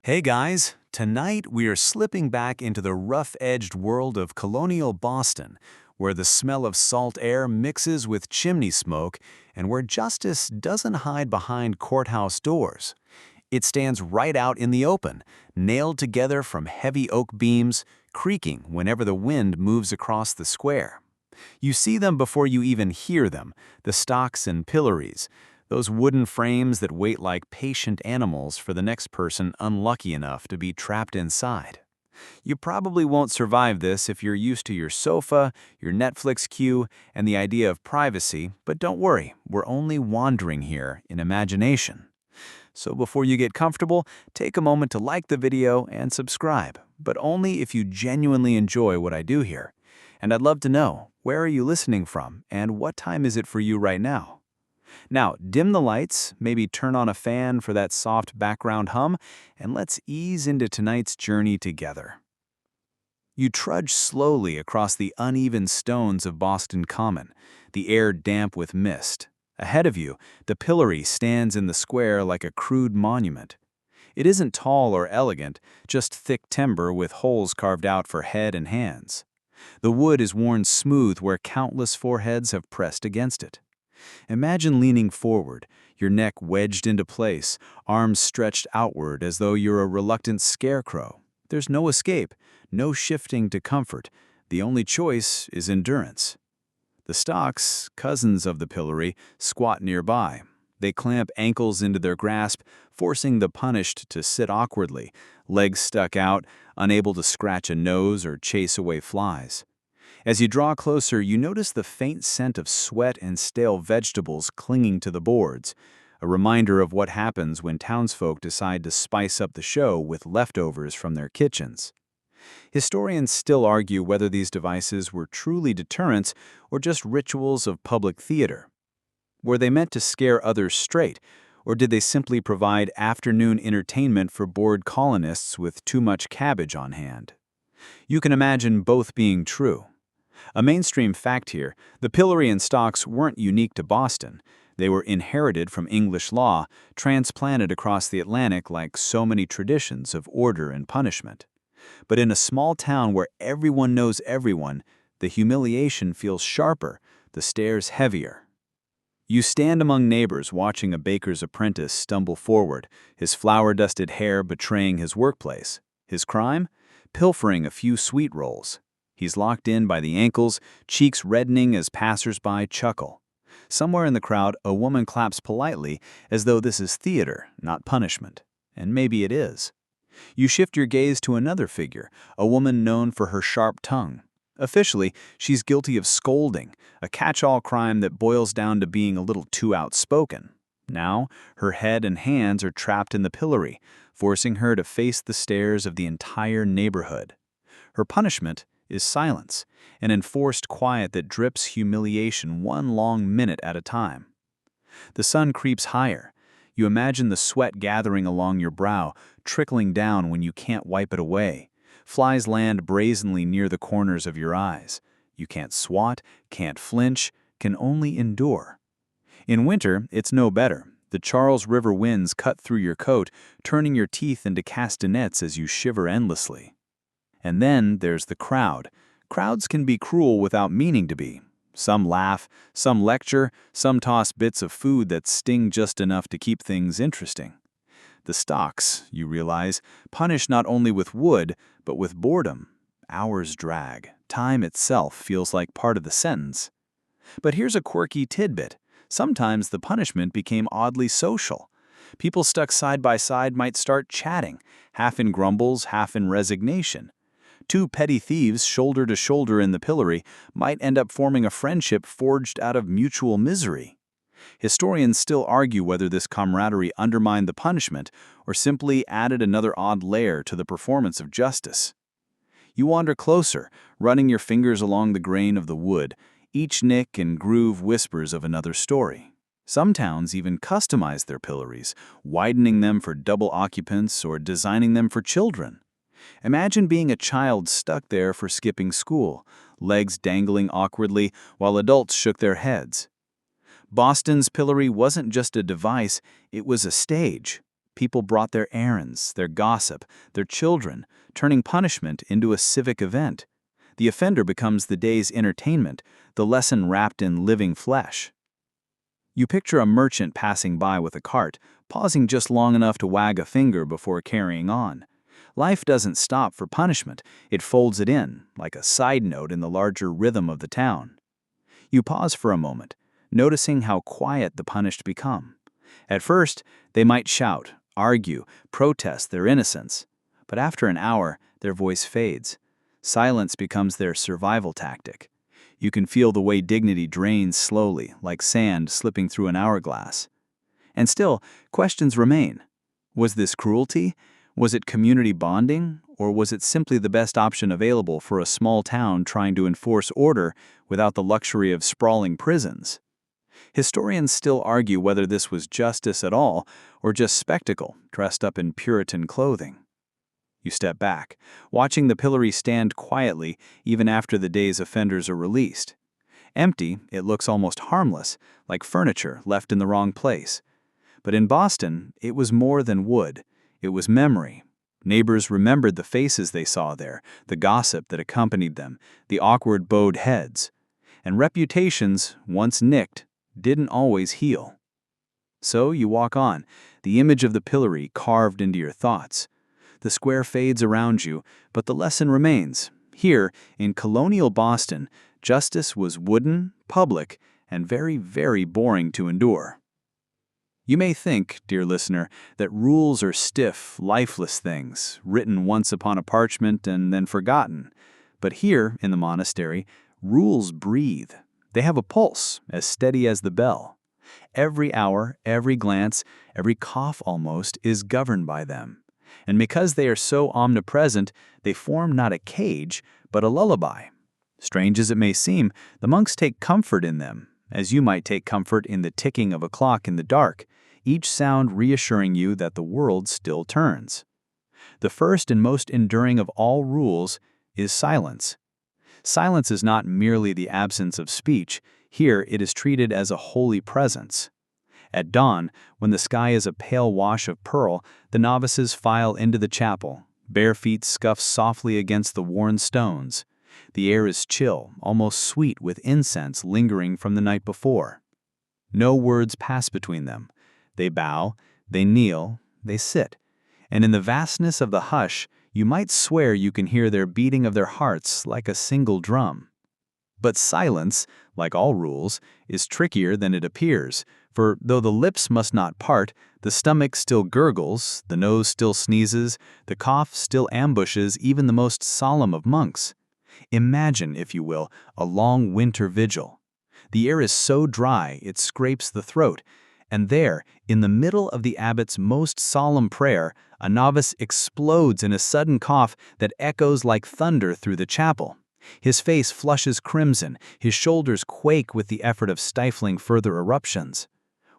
Hey guys, tonight we are slipping back into the rough-edged world of Colonial Boston, where the smell of salt air mixes with chimney smoke and where justice doesn't hide behind courthouse doors. It stands right out in the open, nailed together from heavy oak beams, creaking whenever the wind moves across the square. You see them before you even hear them, the stocks and pillories, those wooden frames that wait like patient animals for the next person unlucky enough to be trapped inside. You probably won't survive this if you're used to your sofa, your Netflix queue, and the idea of privacy, but don't worry, we're only wandering here in imagination. So before you get comfortable, take a moment to like the video and subscribe, but only if you genuinely enjoy what I do here. And I'd love to know, where are you listening from, and what time is it for you right now? Now, dim the lights, maybe turn on a fan for that soft background hum, and let's ease into tonight's journey together. You trudge slowly across the uneven stones of Boston Common, the air damp with mist. Ahead of you, the pillory stands in the square like a crude monument. It isn't tall or elegant, just thick timber with holes carved out for head and hands. The wood is worn smooth where countless foreheads have pressed against it. Imagine leaning forward, your neck wedged into place, arms stretched outward as though you're a reluctant scarecrow. There's no escape, no shifting to comfort. The only choice is endurance. The stocks, cousins of the pillory, squat nearby. They clamp ankles into their grasp, forcing the punished to sit awkwardly, legs stuck out, unable to scratch a nose or chase away flies. As you draw closer, you notice the faint scent of sweat and stale vegetables clinging to the boards, a reminder of what happens when townsfolk decide to spice up the show with leftovers from their kitchens. Historians still argue whether these devices were truly deterrents or just rituals of public theater. Were they meant to scare others straight, or did they simply provide afternoon entertainment for bored colonists with too much cabbage on hand? You can imagine both being true. A mainstream fact here, the pillory and stocks weren't unique to Boston. They were inherited from English law, transplanted across the Atlantic like so many traditions of order and punishment. But in a small town where everyone knows everyone, the humiliation feels sharper, the stares heavier. You stand among neighbors watching a baker's apprentice stumble forward, his flour-dusted hair betraying his workplace. His crime? Pilfering a few sweet rolls. He's locked in by the ankles, cheeks reddening as passers-by chuckle. Somewhere in the crowd, a woman claps politely as though this is theater, not punishment. And maybe it is. You shift your gaze to another figure, a woman known for her sharp tongue. Officially, she's guilty of scolding, a catch-all crime that boils down to being a little too outspoken. Now, her head and hands are trapped in the pillory, forcing her to face the stares of the entire neighborhood. Her punishment is silence, an enforced quiet that drips humiliation one long minute at a time. The sun creeps higher. You imagine the sweat gathering along your brow, trickling down when you can't wipe it away. Flies land brazenly near the corners of your eyes. You can't swat, can't flinch, can only endure. In winter, it's no better. The Charles River winds cut through your coat, turning your teeth into castanets as you shiver endlessly. And then there's the crowd. Crowds can be cruel without meaning to be. Some laugh, some lecture, some toss bits of food that sting just enough to keep things interesting. The stocks, you realize, punish not only with wood, but with boredom. Hours drag. Time itself feels like part of the sentence. But here's a quirky tidbit. Sometimes the punishment became oddly social. People stuck side by side might start chatting, half in grumbles, half in resignation. Two petty thieves shoulder to shoulder in the pillory might end up forming a friendship forged out of mutual misery. Historians still argue whether this camaraderie undermined the punishment or simply added another odd layer to the performance of justice. You wander closer, running your fingers along the grain of the wood. Each nick and groove whispers of another story. Some towns even customize their pillories, widening them for double occupants or designing them for children. Imagine being a child stuck there for skipping school, legs dangling awkwardly while adults shook their heads. Boston's pillory wasn't just a device, it was a stage. People brought their errands, their gossip, their children, turning punishment into a civic event. The offender becomes the day's entertainment, the lesson wrapped in living flesh. You picture a merchant passing by with a cart, pausing just long enough to wag a finger before carrying on. Life doesn't stop for punishment, it folds it in, like a side note in the larger rhythm of the town. You pause for a moment, noticing how quiet the punished become. At first, they might shout, argue, protest their innocence. But after an hour, their voice fades. Silence becomes their survival tactic. You can feel the way dignity drains slowly, like sand slipping through an hourglass. And still, questions remain. Was this cruelty? Was it community bonding? Or was it simply the best option available for a small town trying to enforce order without the luxury of sprawling prisons? Historians still argue whether this was justice at all or just spectacle dressed up in Puritan clothing. You step back, watching the pillory stand quietly even after the day's offenders are released. Empty, it looks almost harmless, like furniture left in the wrong place. But in Boston, it was more than wood. It was memory. Neighbors remembered the faces they saw there, the gossip that accompanied them, the awkward bowed heads. And reputations, once nicked, didn't always heal. So you walk on, the image of the pillory carved into your thoughts. The square fades around you, but the lesson remains. Here, in Colonial Boston, justice was wooden, public, and very, very boring to endure. You may think, dear listener, that rules are stiff, lifeless things, written once upon a parchment and then forgotten. But here, in the monastery, rules breathe. They have a pulse, as steady as the bell. Every hour, every glance, every cough almost, is governed by them. And because they are so omnipresent, they form not a cage, but a lullaby. Strange as it may seem, the monks take comfort in them, as you might take comfort in the ticking of a clock in the dark, each sound reassuring you that the world still turns. The first and most enduring of all rules is silence. Silence is not merely the absence of speech. Here it is treated as a holy presence. At dawn, when the sky is a pale wash of pearl, the novices file into the chapel. Bare feet scuff softly against the worn stones. The air is chill, almost sweet with incense lingering from the night before. No words pass between them. They bow, they kneel, they sit. And in the vastness of the hush, you might swear you can hear their beating of their hearts like a single drum. But silence, like all rules, is trickier than it appears, for though the lips must not part, the stomach still gurgles, the nose still sneezes, the cough still ambushes even the most solemn of monks. Imagine, if you will, a long winter vigil. The air is so dry it scrapes the throat, and there, in the middle of the abbot's most solemn prayer, a novice explodes in a sudden cough that echoes like thunder through the chapel. His face flushes crimson, his shoulders quake with the effort of stifling further eruptions.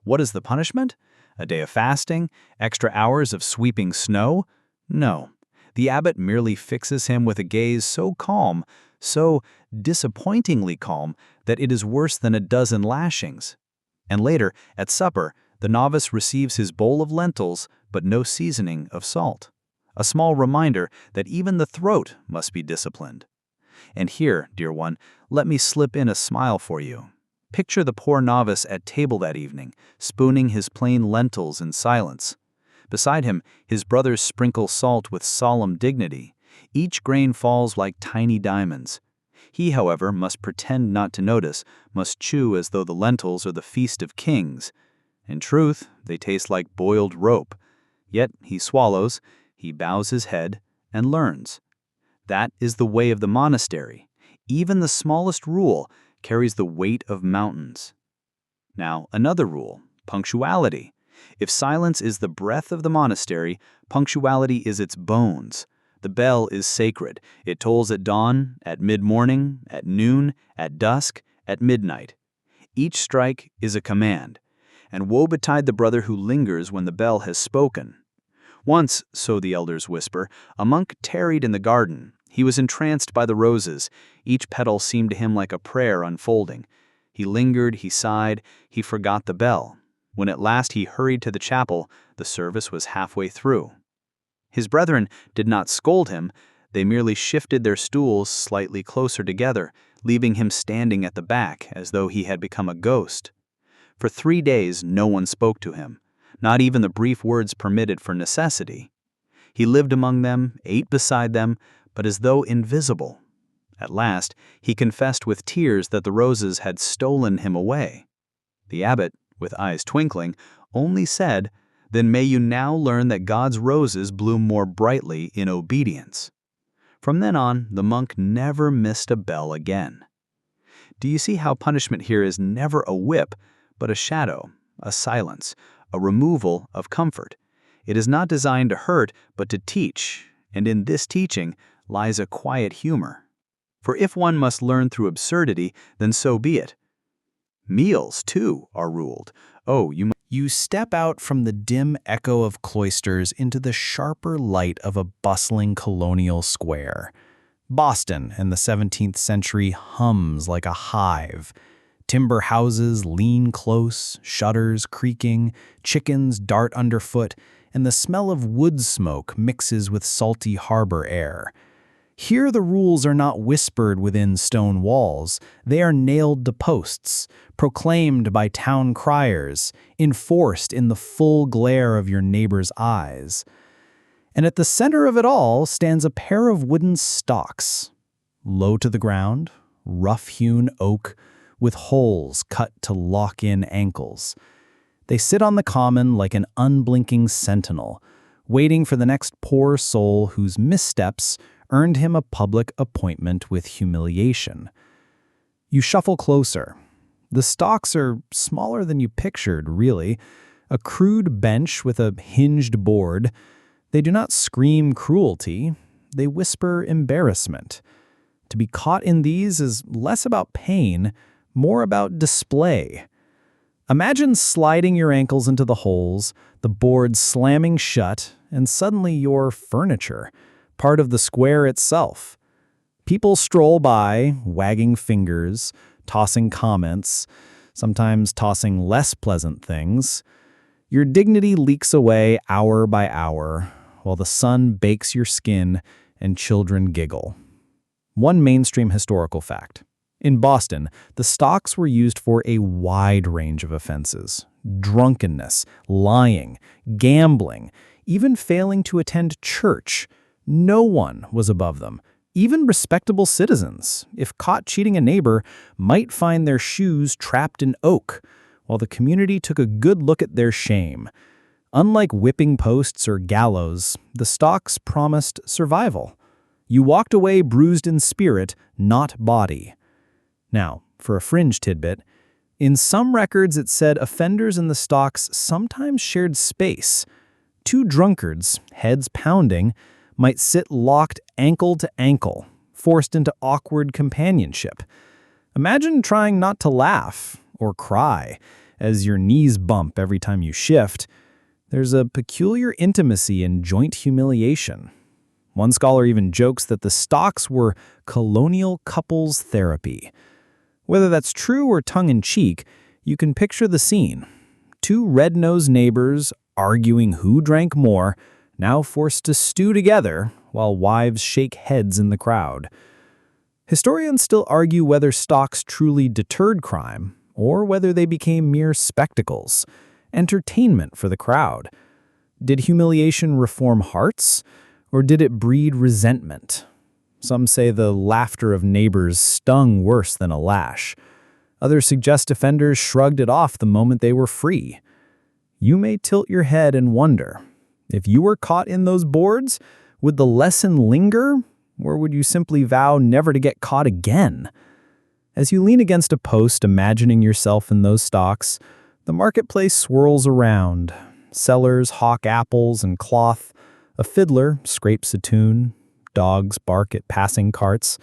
What is the punishment? A day of fasting? Extra hours of sweeping snow? No. The abbot merely fixes him with a gaze so calm, so disappointingly calm, that it is worse than a dozen lashings. And later, at supper, the novice receives his bowl of lentils, but no seasoning of salt. A small reminder that even the throat must be disciplined. And here, dear one, let me slip in a smile for you. Picture the poor novice at table that evening, spooning his plain lentils in silence. Beside him, his brothers sprinkle salt with solemn dignity. Each grain falls like tiny diamonds. He, however, must pretend not to notice, must chew as though the lentils are the feast of kings. In truth, they taste like boiled rope. Yet he swallows, he bows his head, and learns. That is the way of the monastery. Even the smallest rule carries the weight of mountains. Now, another rule, punctuality. If silence is the breath of the monastery, punctuality is its bones. The bell is sacred. It tolls at dawn, at mid-morning, at noon, at dusk, at midnight. Each strike is a command. And woe betide the brother who lingers when the bell has spoken. Once, so the elders whisper, a monk tarried in the garden. He was entranced by the roses. Each petal seemed to him like a prayer unfolding. He lingered, he sighed, he forgot the bell. When at last he hurried to the chapel, the service was halfway through. His brethren did not scold him, they merely shifted their stools slightly closer together, leaving him standing at the back as though he had become a ghost. For 3 days no one spoke to him, not even the brief words permitted for necessity. He lived among them, ate beside them, but as though invisible. At last, he confessed with tears that the roses had stolen him away. The abbot, with eyes twinkling, only said, "Then may you now learn that God's roses bloom more brightly in obedience." From then on, the monk never missed a bell again. Do you see how punishment here is never a whip, but a shadow, a silence, a removal of comfort? It is not designed to hurt, but to teach, and in this teaching lies a quiet humor. For if one must learn through absurdity, then so be it. Meals, too, are ruled. You step out from the dim echo of cloisters into the sharper light of a bustling colonial square. Boston in the 17th century hums like a hive. Timber houses lean close, shutters creaking, chickens dart underfoot, and the smell of wood smoke mixes with salty harbor air. Here the rules are not whispered within stone walls, they are nailed to posts, proclaimed by town criers, enforced in the full glare of your neighbor's eyes. And at the center of it all stands a pair of wooden stocks, low to the ground, rough-hewn oak, with holes cut to lock in ankles. They sit on the common like an unblinking sentinel, waiting for the next poor soul whose missteps earned him a public appointment with humiliation. You shuffle closer. The stocks are smaller than you pictured, really. A crude bench with a hinged board. They do not scream cruelty, they whisper embarrassment. To be caught in these is less about pain, more about display. Imagine sliding your ankles into the holes, the board slamming shut, and suddenly you're furniture, part of the square itself. People stroll by, wagging fingers, tossing comments, sometimes tossing less pleasant things. Your dignity leaks away hour by hour, while the sun bakes your skin and children giggle. One mainstream historical fact. In Boston, the stocks were used for a wide range of offenses: drunkenness, lying, gambling, even failing to attend church. No one was above them. Even respectable citizens, if caught cheating a neighbor, might find their shoes trapped in oak, while the community took a good look at their shame. Unlike whipping posts or gallows, the stocks promised survival. You walked away bruised in spirit, not body. Now, for a fringe tidbit, in some records it said offenders in the stocks sometimes shared space. Two drunkards, heads pounding, might sit locked ankle to ankle, forced into awkward companionship. Imagine trying not to laugh or cry as your knees bump every time you shift. There's a peculiar intimacy in joint humiliation. One scholar even jokes that the stocks were colonial couples therapy. Whether that's true or tongue-in-cheek, you can picture the scene. Two red-nosed neighbors arguing who drank more, now forced to stew together while wives shake heads in the crowd. Historians still argue whether stocks truly deterred crime or whether they became mere spectacles, entertainment for the crowd. Did humiliation reform hearts, or did it breed resentment? Some say the laughter of neighbors stung worse than a lash. Others suggest offenders shrugged it off the moment they were free. You may tilt your head and wonder, if you were caught in those boards, would the lesson linger, or would you simply vow never to get caught again? As you lean against a post imagining yourself in those stocks, the marketplace swirls around. Sellers hawk apples and cloth. A fiddler scrapes a tune. Dogs bark at passing carts.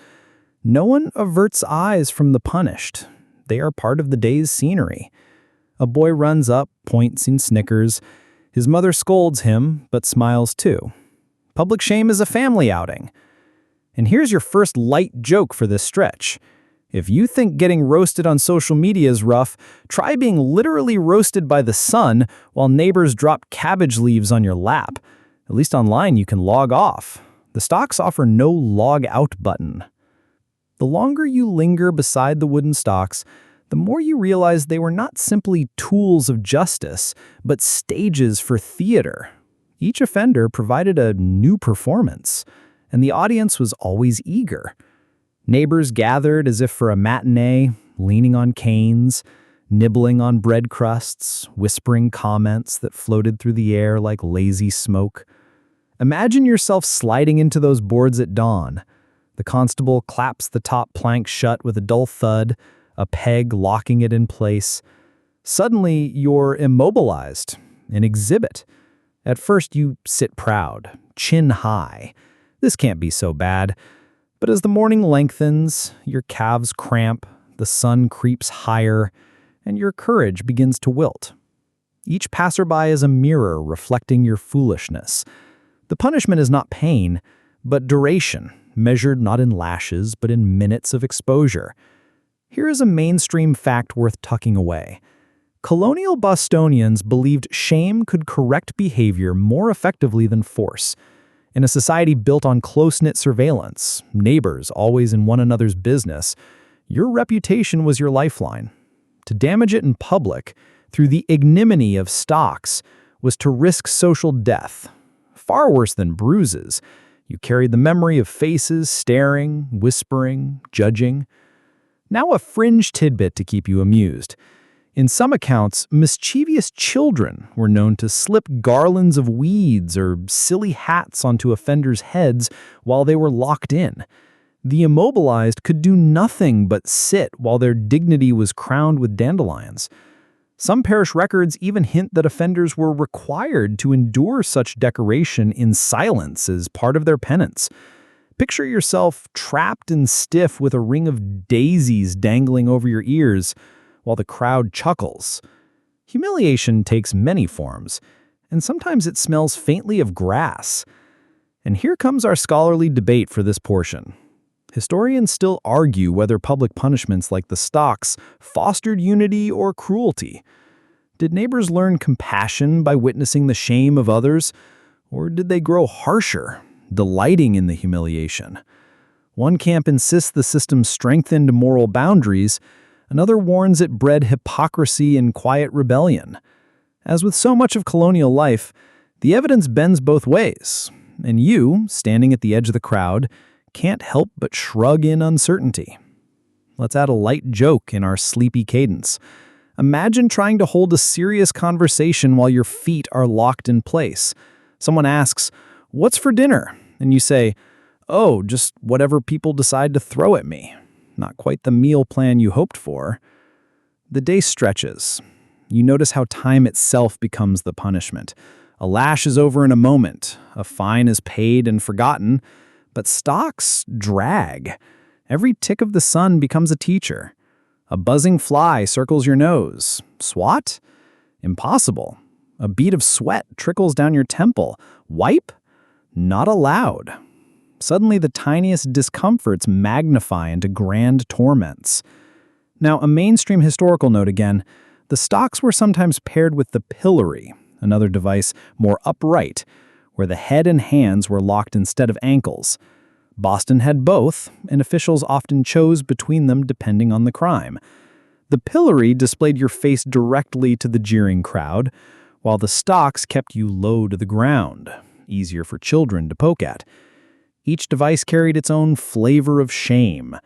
No one averts eyes from the punished. They are part of the day's scenery. A boy runs up, points and snickers. His mother scolds him, but smiles too. Public shame is a family outing. And here's your first light joke for this stretch. If you think getting roasted on social media is rough, try being literally roasted by the sun while neighbors drop cabbage leaves on your lap. At least online you can log off. The stocks offer no log out button. The longer you linger beside the wooden stocks, the more you realize they were not simply tools of justice, but stages for theater. Each offender provided a new performance, and the audience was always eager. Neighbors gathered as if for a matinee, leaning on canes, nibbling on bread crusts, whispering comments that floated through the air like lazy smoke. Imagine yourself sliding into those boards at dawn. The constable claps the top plank shut with a dull thud, a peg locking it in place. Suddenly, you're immobilized, an exhibit. At first, you sit proud, chin high. This can't be so bad. But as the morning lengthens, your calves cramp, the sun creeps higher, and your courage begins to wilt. Each passerby is a mirror reflecting your foolishness. The punishment is not pain, but duration, measured not in lashes, but in minutes of exposure. Here is a mainstream fact worth tucking away. Colonial Bostonians believed shame could correct behavior more effectively than force. In a society built on close-knit surveillance, neighbors always in one another's business, your reputation was your lifeline. To damage it in public, through the ignominy of stocks, was to risk social death. Far worse than bruises, you carried the memory of faces staring, whispering, judging. Now a fringe tidbit to keep you amused. In some accounts, mischievous children were known to slip garlands of weeds or silly hats onto offenders' heads while they were locked in. The immobilized could do nothing but sit while their dignity was crowned with dandelions. Some parish records even hint that offenders were required to endure such decoration in silence as part of their penance. Picture yourself trapped and stiff with a ring of daisies dangling over your ears, while the crowd chuckles. Humiliation takes many forms, and sometimes it smells faintly of grass. And here comes our scholarly debate for this portion. Historians still argue whether public punishments like the stocks fostered unity or cruelty. Did neighbors learn compassion by witnessing the shame of others, or did they grow harsher, delighting in the humiliation? One camp insists the system strengthened moral boundaries. Another warns it bred hypocrisy and quiet rebellion. As with so much of colonial life, the evidence bends both ways, and you, standing at the edge of the crowd, can't help but shrug in uncertainty. Let's add a light joke in our sleepy cadence. Imagine trying to hold a serious conversation while your feet are locked in place. Someone asks, "What's for dinner?" And you say, "Oh, just whatever people decide to throw at me." Not quite the meal plan you hoped for. The day stretches. You notice how time itself becomes the punishment. A lash is over in a moment. A fine is paid and forgotten. But stocks drag. Every tick of the sun becomes a teacher. A buzzing fly circles your nose. Swat? Impossible. A bead of sweat trickles down your temple. Wipe? Not allowed. Suddenly, the tiniest discomforts magnify into grand torments. Now, a mainstream historical note again, the stocks were sometimes paired with the pillory, another device more upright, where the head and hands were locked instead of ankles. Boston had both, and officials often chose between them depending on the crime. The pillory displayed your face directly to the jeering crowd, while the stocks kept you low to the ground, easier for children to poke at. Each device carried its own flavor of shame.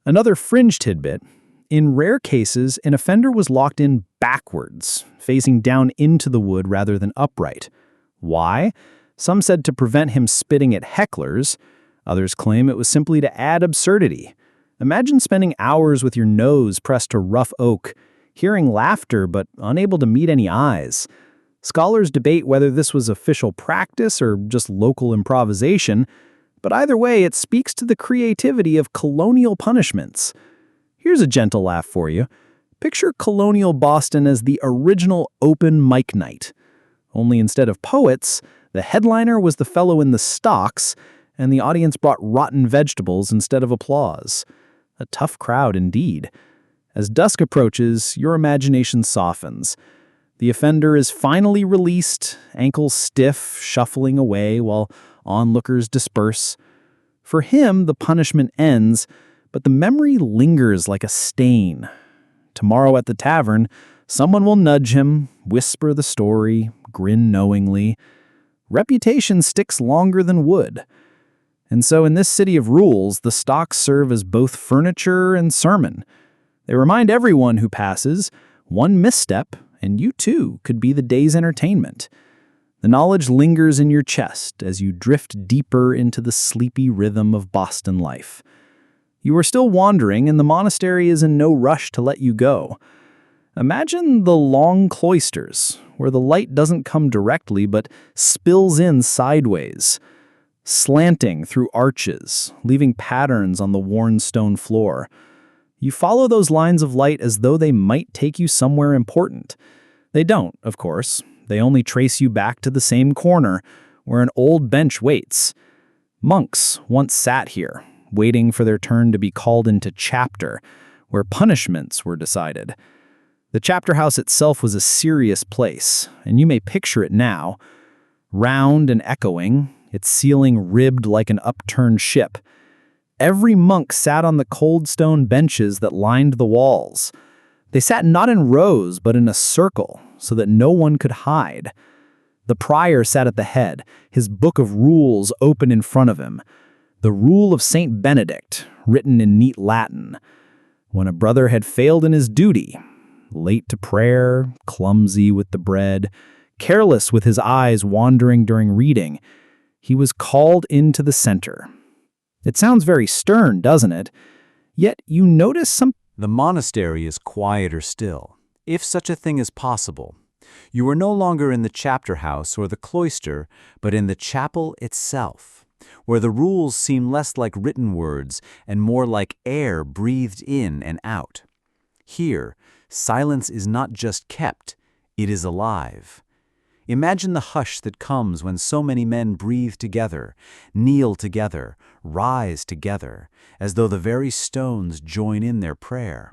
Another fringe tidbit, in rare cases, an offender was locked in backwards, facing down into the wood rather than upright. Why? Some said to prevent him spitting at hecklers. Others claim it was simply to add absurdity. Imagine spending hours with your nose pressed to rough oak, hearing laughter but unable to meet any eyes. Scholars debate whether this was official practice or just local improvisation, but either way, it speaks to the creativity of colonial punishments. Here's a gentle laugh for you. Picture Colonial Boston as the original open mic night. Only instead of poets, the headliner was the fellow in the stocks, and the audience brought rotten vegetables instead of applause. A tough crowd indeed. As dusk approaches, your imagination softens. The offender is finally released, ankles stiff, shuffling away while onlookers disperse. For him, the punishment ends, but the memory lingers like a stain. Tomorrow at the tavern, someone will nudge him, whisper the story, grin knowingly. Reputation sticks longer than wood. And so in this city of rules, the stocks serve as both furniture and sermon. They remind everyone who passes, one misstep, and you too could be the day's entertainment. The knowledge lingers in your chest as you drift deeper into the sleepy rhythm of Boston life. You are still wandering, and the monastery is in no rush to let you go. Imagine the long cloisters, where the light doesn't come directly but spills in sideways, slanting through arches, leaving patterns on the worn stone floor. You follow those lines of light as though they might take you somewhere important. They don't, of course. They only trace you back to the same corner, where an old bench waits. Monks once sat here, waiting for their turn to be called into chapter, where punishments were decided. The chapter house itself was a serious place, and you may picture it now. Round and echoing, its ceiling ribbed like an upturned ship. Every monk sat on the cold stone benches that lined the walls. They sat not in rows, but in a circle, so that no one could hide. The prior sat at the head, his book of rules open in front of him. The rule of Saint Benedict, written in neat Latin. When a brother had failed in his duty, late to prayer, clumsy with the bread, careless with his eyes wandering during reading, he was called into the center. It sounds very stern, doesn't it? Yet you notice something. The monastery is quieter still, if such a thing is possible. You are no longer in the chapter house or the cloister, but in the chapel itself, where the rules seem less like written words and more like air breathed in and out. Here, silence is not just kept, it is alive. Imagine the hush that comes when so many men breathe together, kneel together, rise together, as though the very stones join in their prayer.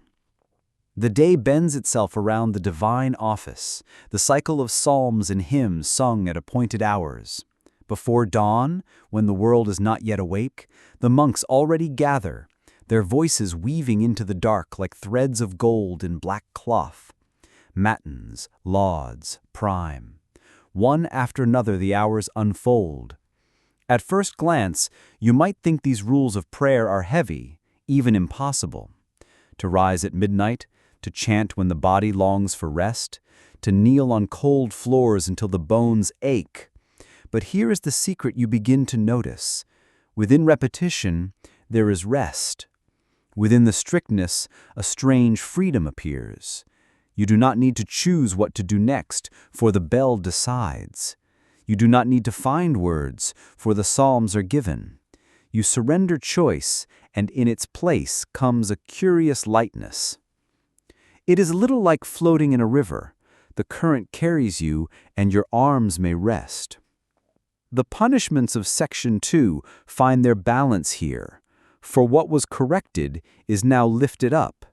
The day bends itself around the divine office, the cycle of psalms and hymns sung at appointed hours. Before dawn, when the world is not yet awake, the monks already gather, their voices weaving into the dark like threads of gold in black cloth. Matins, lauds, prime. One after another the hours unfold. At first glance, you might think these rules of prayer are heavy, even impossible. To rise at midnight, to chant when the body longs for rest, to kneel on cold floors until the bones ache. But here is the secret you begin to notice. Within repetition, there is rest. Within the strictness, a strange freedom appears. You do not need to choose what to do next, for the bell decides. You do not need to find words, for the psalms are given. You surrender choice, and in its place comes a curious lightness. It is a little like floating in a river. The current carries you, and your arms may rest. The punishments of Section 2 find their balance here, for what was corrected is now lifted up.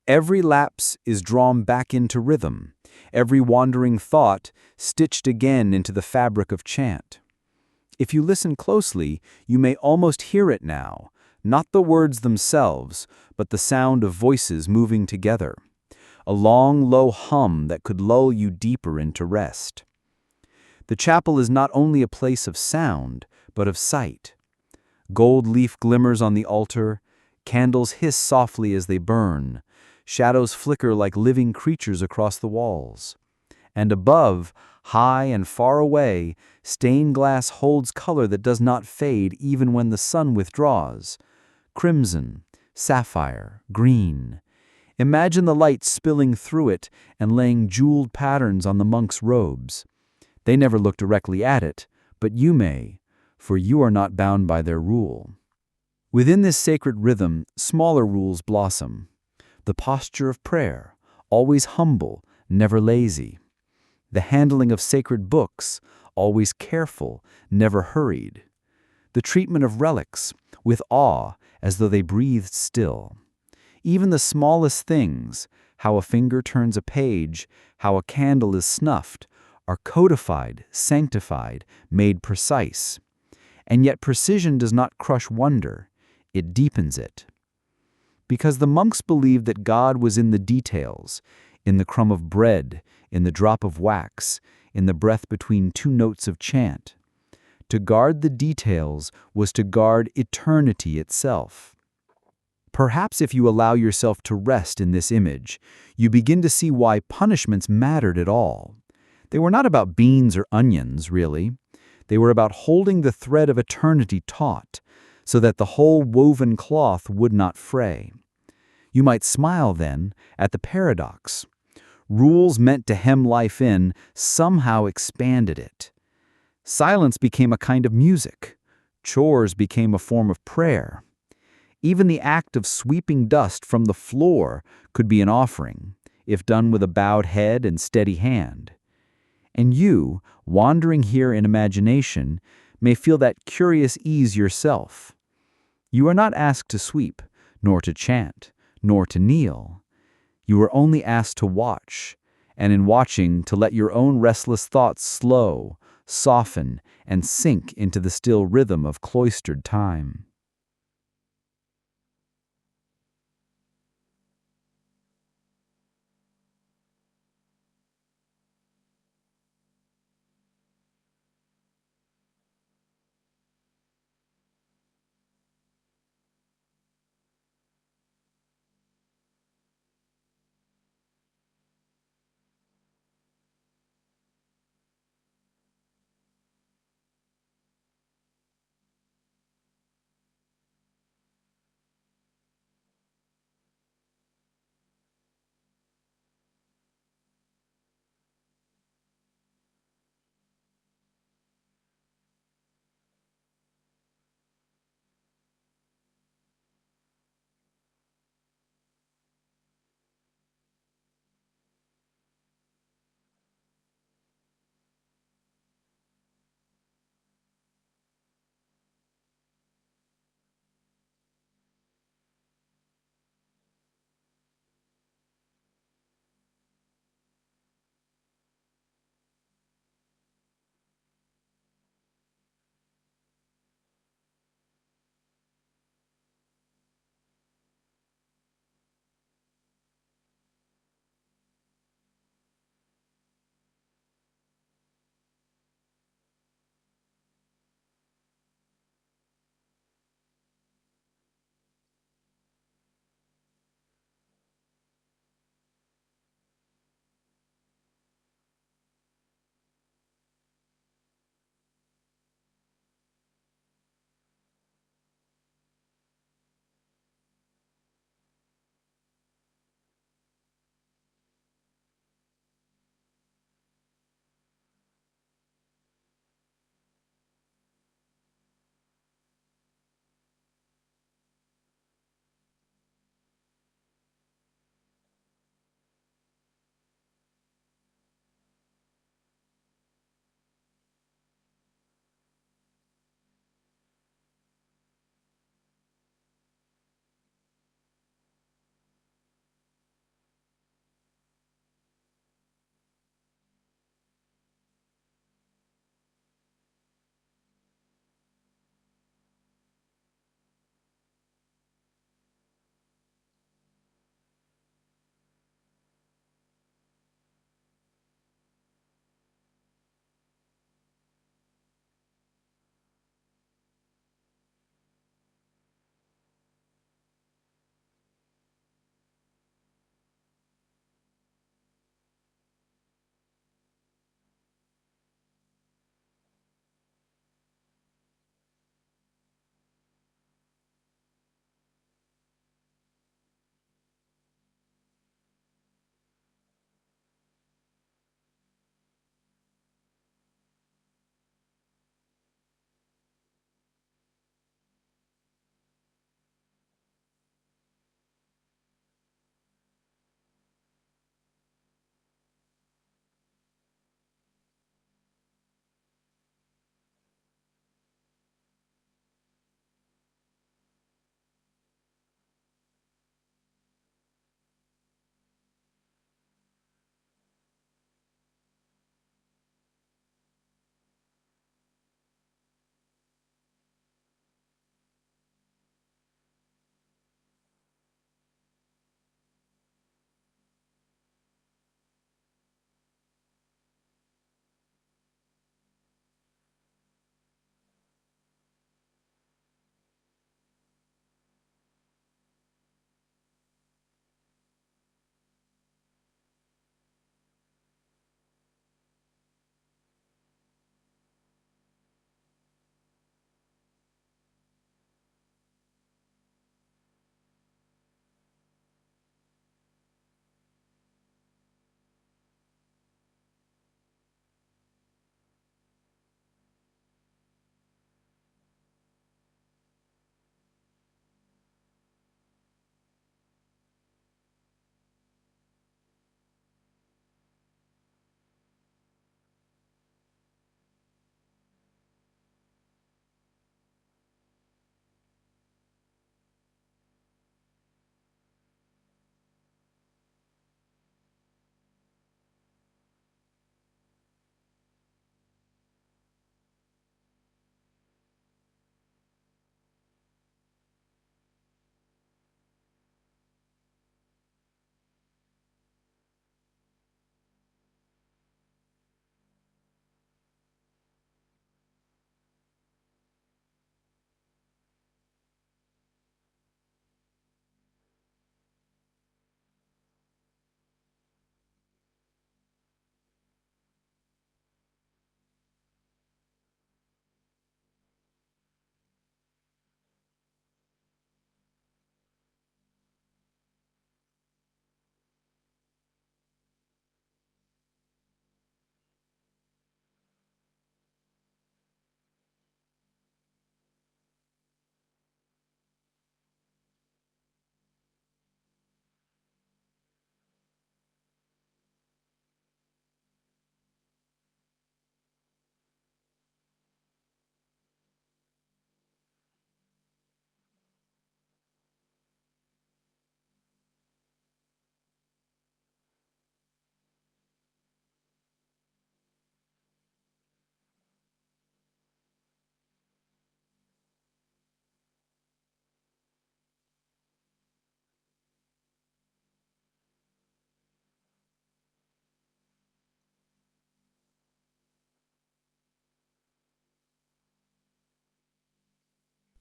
Every lapse is drawn back into rhythm, every wandering thought stitched again into the fabric of chant. If you listen closely, you may almost hear it now, not the words themselves, but the sound of voices moving together, a long, low hum that could lull you deeper into rest. The chapel is not only a place of sound, but of sight. Gold leaf glimmers on the altar, candles hiss softly as they burn, shadows flicker like living creatures across the walls. And above, high and far away, stained glass holds color that does not fade even when the sun withdraws. Crimson, sapphire, green. Imagine the light spilling through it and laying jeweled patterns on the monks' robes. They never look directly at it, but you may, for you are not bound by their rule. Within this sacred rhythm, smaller rules blossom. The posture of prayer, always humble, never lazy. The handling of sacred books, always careful, never hurried. The treatment of relics, with awe, as though they breathed still. Even the smallest things, how a finger turns a page, how a candle is snuffed, are codified, sanctified, made precise. And yet precision does not crush wonder, it deepens it. Because the monks believed that God was in the details, in the crumb of bread, in the drop of wax, in the breath between two notes of chant. To guard the details was to guard eternity itself. Perhaps if you allow yourself to rest in this image, you begin to see why punishments mattered at all. They were not about beans or onions, really. They were about holding the thread of eternity taut, so that the whole woven cloth would not fray. You might smile, then, at the paradox. Rules meant to hem life in somehow expanded it. Silence became a kind of music. Chores became a form of prayer. Even the act of sweeping dust from the floor could be an offering, if done with a bowed head and steady hand. And you, wandering here in imagination, may feel that curious ease yourself. You are not asked to sweep, nor to chant, nor to kneel. You are only asked to watch, and in watching to let your own restless thoughts slow, soften, and sink into the still rhythm of cloistered time.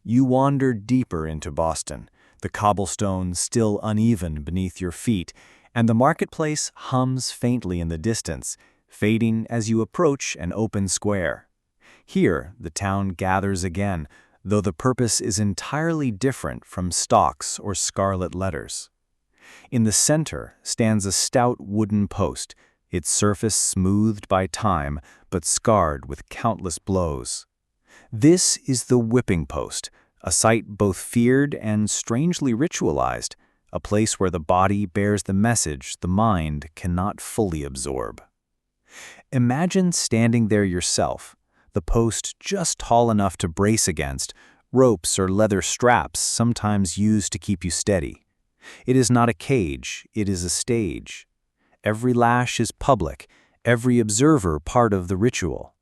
You wander deeper into Boston, the cobblestones still uneven beneath your feet, and the marketplace hums faintly in the distance, fading as you approach an open square. Here, the town gathers again, though the purpose is entirely different from stocks or scarlet letters. In the center stands a stout wooden post, its surface smoothed by time but scarred with countless blows. This is the whipping post, a sight both feared and strangely ritualized, a place where the body bears the message the mind cannot fully absorb. Imagine standing there yourself, the post just tall enough to brace against, ropes or leather straps sometimes used to keep you steady. It is not a cage, it is a stage. Every lash is public, every observer part of the ritual.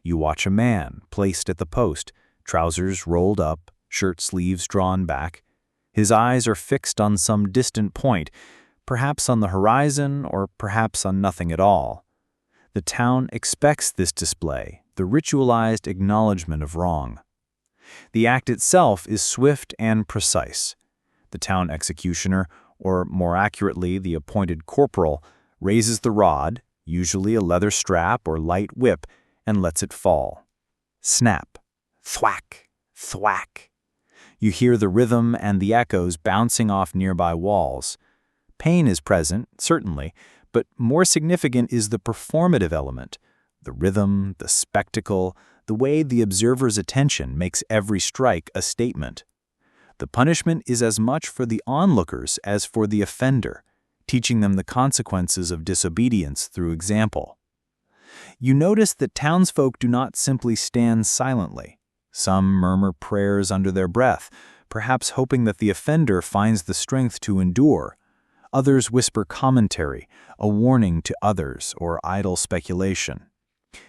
You watch a man placed at the post, trousers rolled up, shirt sleeves drawn back. His eyes are fixed on some distant point, perhaps on the horizon or perhaps on nothing at all. The town expects this display, the ritualized acknowledgement of wrong. The act itself is swift and precise. The town executioner, or more accurately the appointed corporal, raises the rod, usually a leather strap or light whip, and lets it fall. Snap, thwack, thwack. You hear the rhythm and the echoes bouncing off nearby walls. Pain is present, certainly, but more significant is the performative element, the rhythm, the spectacle, the way the observer's attention makes every strike a statement. The punishment is as much for the onlookers as for the offender, teaching them the consequences of disobedience through example. You notice that townsfolk do not simply stand silently. Some murmur prayers under their breath, perhaps hoping that the offender finds the strength to endure. Others whisper commentary, a warning to others, or idle speculation.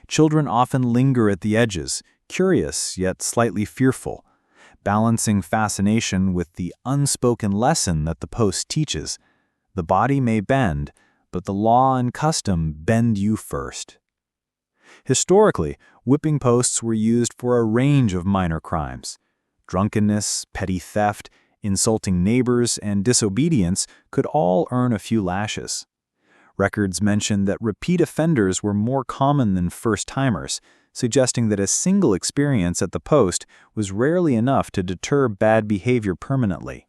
Children often linger at the edges, curious yet slightly fearful, balancing fascination with the unspoken lesson that the post teaches. The body may bend, but the law and custom bend you first. Historically, whipping posts were used for a range of minor crimes. Drunkenness, petty theft, insulting neighbors, and disobedience could all earn a few lashes. Records mention that repeat offenders were more common than first-timers, suggesting that a single experience at the post was rarely enough to deter bad behavior permanently.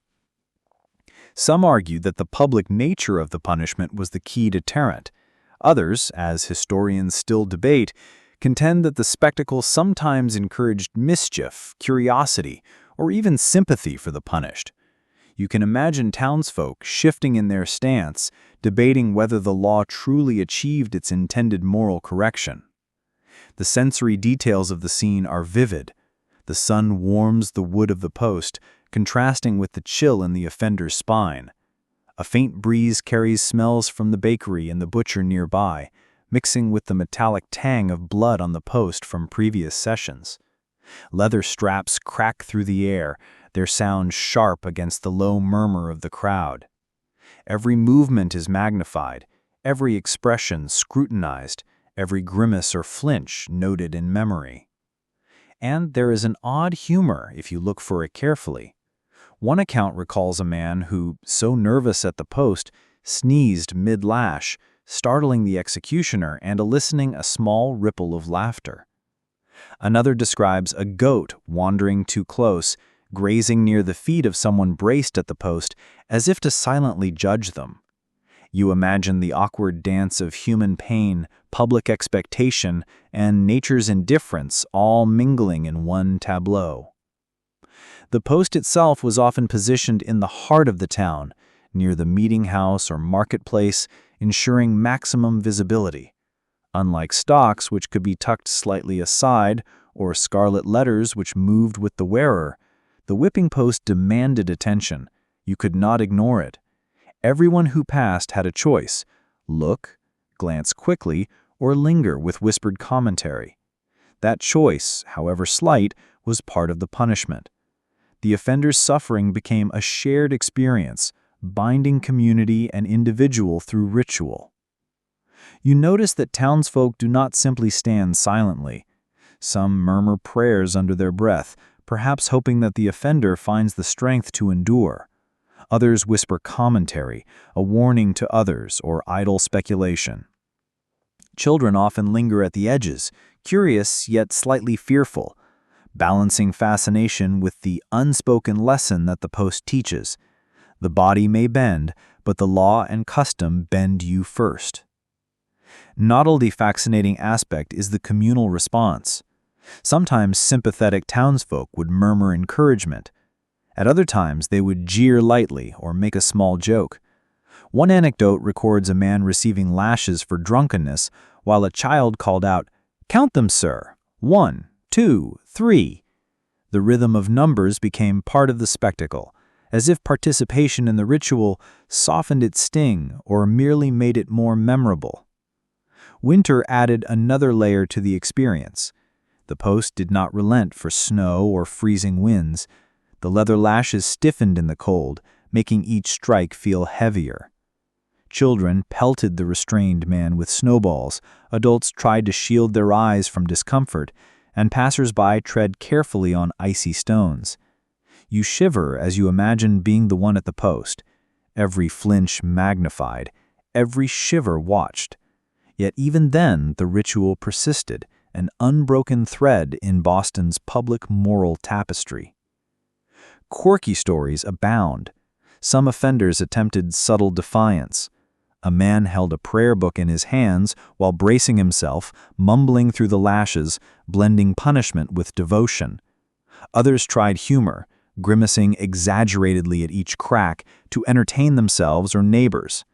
Some argue that the public nature of the punishment was the key deterrent. Others, as historians still debate, contend that the spectacle sometimes encouraged mischief, curiosity, or even sympathy for the punished. You can imagine townsfolk shifting in their stance, debating whether the law truly achieved its intended moral correction. The sensory details of the scene are vivid. The sun warms the wood of the post, contrasting with the chill in the offender's spine. A faint breeze carries smells from the bakery and the butcher nearby, mixing with the metallic tang of blood on the post from previous sessions. Leather straps crack through the air, their sound sharp against the low murmur of the crowd. Every movement is magnified, every expression scrutinized, every grimace or flinch noted in memory. And there is an odd humor if you look for it carefully. One account recalls a man who, so nervous at the post, sneezed mid-lash, startling the executioner and eliciting a small ripple of laughter. Another describes a goat wandering too close, grazing near the feet of someone braced at the post, as if to silently judge them. You imagine the awkward dance of human pain, public expectation, and nature's indifference all mingling in one tableau. The post itself was often positioned in the heart of the town, near the meeting house or marketplace, ensuring maximum visibility. Unlike stocks, which could be tucked slightly aside, or scarlet letters which moved with the wearer, the whipping post demanded attention. You could not ignore it. Everyone who passed had a choice: look, glance quickly, or linger with whispered commentary. That choice, however slight, was part of the punishment. The offender's suffering became a shared experience, binding community and individual through ritual. You notice that townsfolk do not simply stand silently. Some murmur prayers under their breath, perhaps hoping that the offender finds the strength to endure. Others whisper commentary, a warning to others, or idle speculation. Children often linger at the edges, curious yet slightly fearful, balancing fascination with the unspoken lesson that the post teaches. The body may bend, but the law and custom bend you first. Not only fascinating aspect is the communal response. Sometimes sympathetic townsfolk would murmur encouragement. At other times, they would jeer lightly or make a small joke. One anecdote records a man receiving lashes for drunkenness while a child called out, "Count them, sir. 1, 2, 3. The rhythm of numbers became part of the spectacle, as if participation in the ritual softened its sting or merely made it more memorable. Winter added another layer to the experience. The post did not relent for snow or freezing winds. The leather lashes stiffened in the cold, making each strike feel heavier. Children pelted the restrained man with snowballs, adults tried to shield their eyes from discomfort, and passers-by tread carefully on icy stones. You shiver as you imagine being the one at the post, every flinch magnified, every shiver watched. Yet even then the ritual persisted, an unbroken thread in Boston's public moral tapestry. Quirky stories abound. Some offenders attempted subtle defiance. A man held a prayer book in his hands while bracing himself, mumbling through the lashes, blending punishment with devotion. Others tried humor, grimacing exaggeratedly at each crack to entertain themselves or neighbors.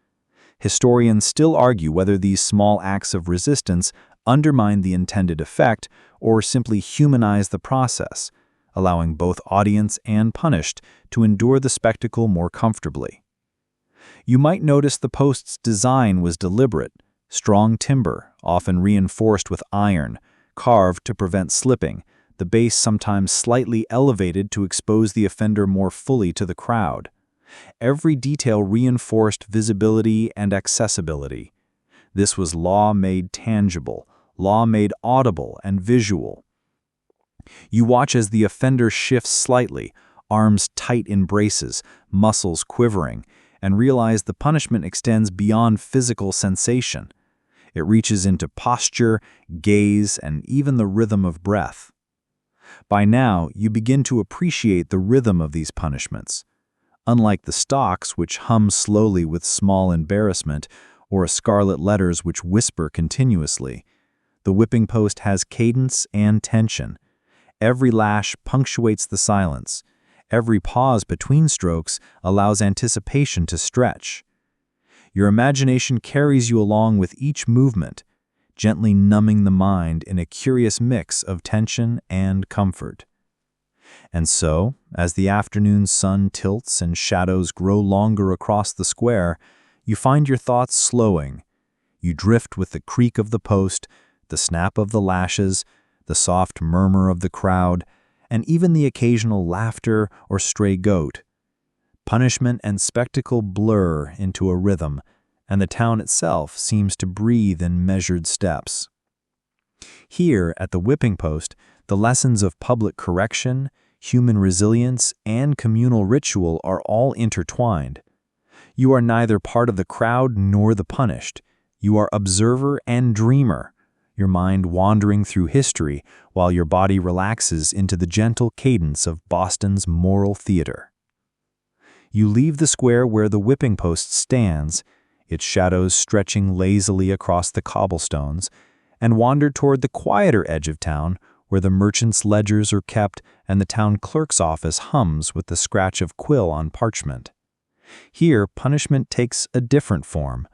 Historians still argue whether these small acts of resistance undermine the intended effect or simply humanize the process, allowing both audience and punished to endure the spectacle more comfortably. You might notice the post's design was deliberate, strong timber, often reinforced with iron, carved to prevent slipping, the base sometimes slightly elevated to expose the offender more fully to the crowd. Every detail reinforced visibility and accessibility. This was law made tangible, law made audible and visual. You watch as the offender shifts slightly, arms tight in braces, muscles quivering, and realize the punishment extends beyond physical sensation. It reaches into posture, gaze, and even the rhythm of breath. By now, you begin to appreciate the rhythm of these punishments. Unlike the stocks, which hum slowly with small embarrassment, or scarlet letters which whisper continuously, the whipping post has cadence and tension. Every lash punctuates the silence. Every pause between strokes allows anticipation to stretch. Your imagination carries you along with each movement, gently numbing the mind in a curious mix of tension and comfort. And so, as the afternoon sun tilts and shadows grow longer across the square, you find your thoughts slowing. You drift with the creak of the post, the snap of the lashes, the soft murmur of the crowd, and even the occasional laughter or stray goat. Punishment and spectacle blur into a rhythm, and the town itself seems to breathe in measured steps. Here, at the whipping post, the lessons of public correction, human resilience, and communal ritual are all intertwined. You are neither part of the crowd nor the punished. You are observer and dreamer, your mind wandering through history while your body relaxes into the gentle cadence of Boston's moral theater. You leave the square where the whipping post stands, its shadows stretching lazily across the cobblestones, and wander toward the quieter edge of town where the merchants' ledgers are kept and the town clerk's office hums with the scratch of quill on parchment. Here, punishment takes a different form,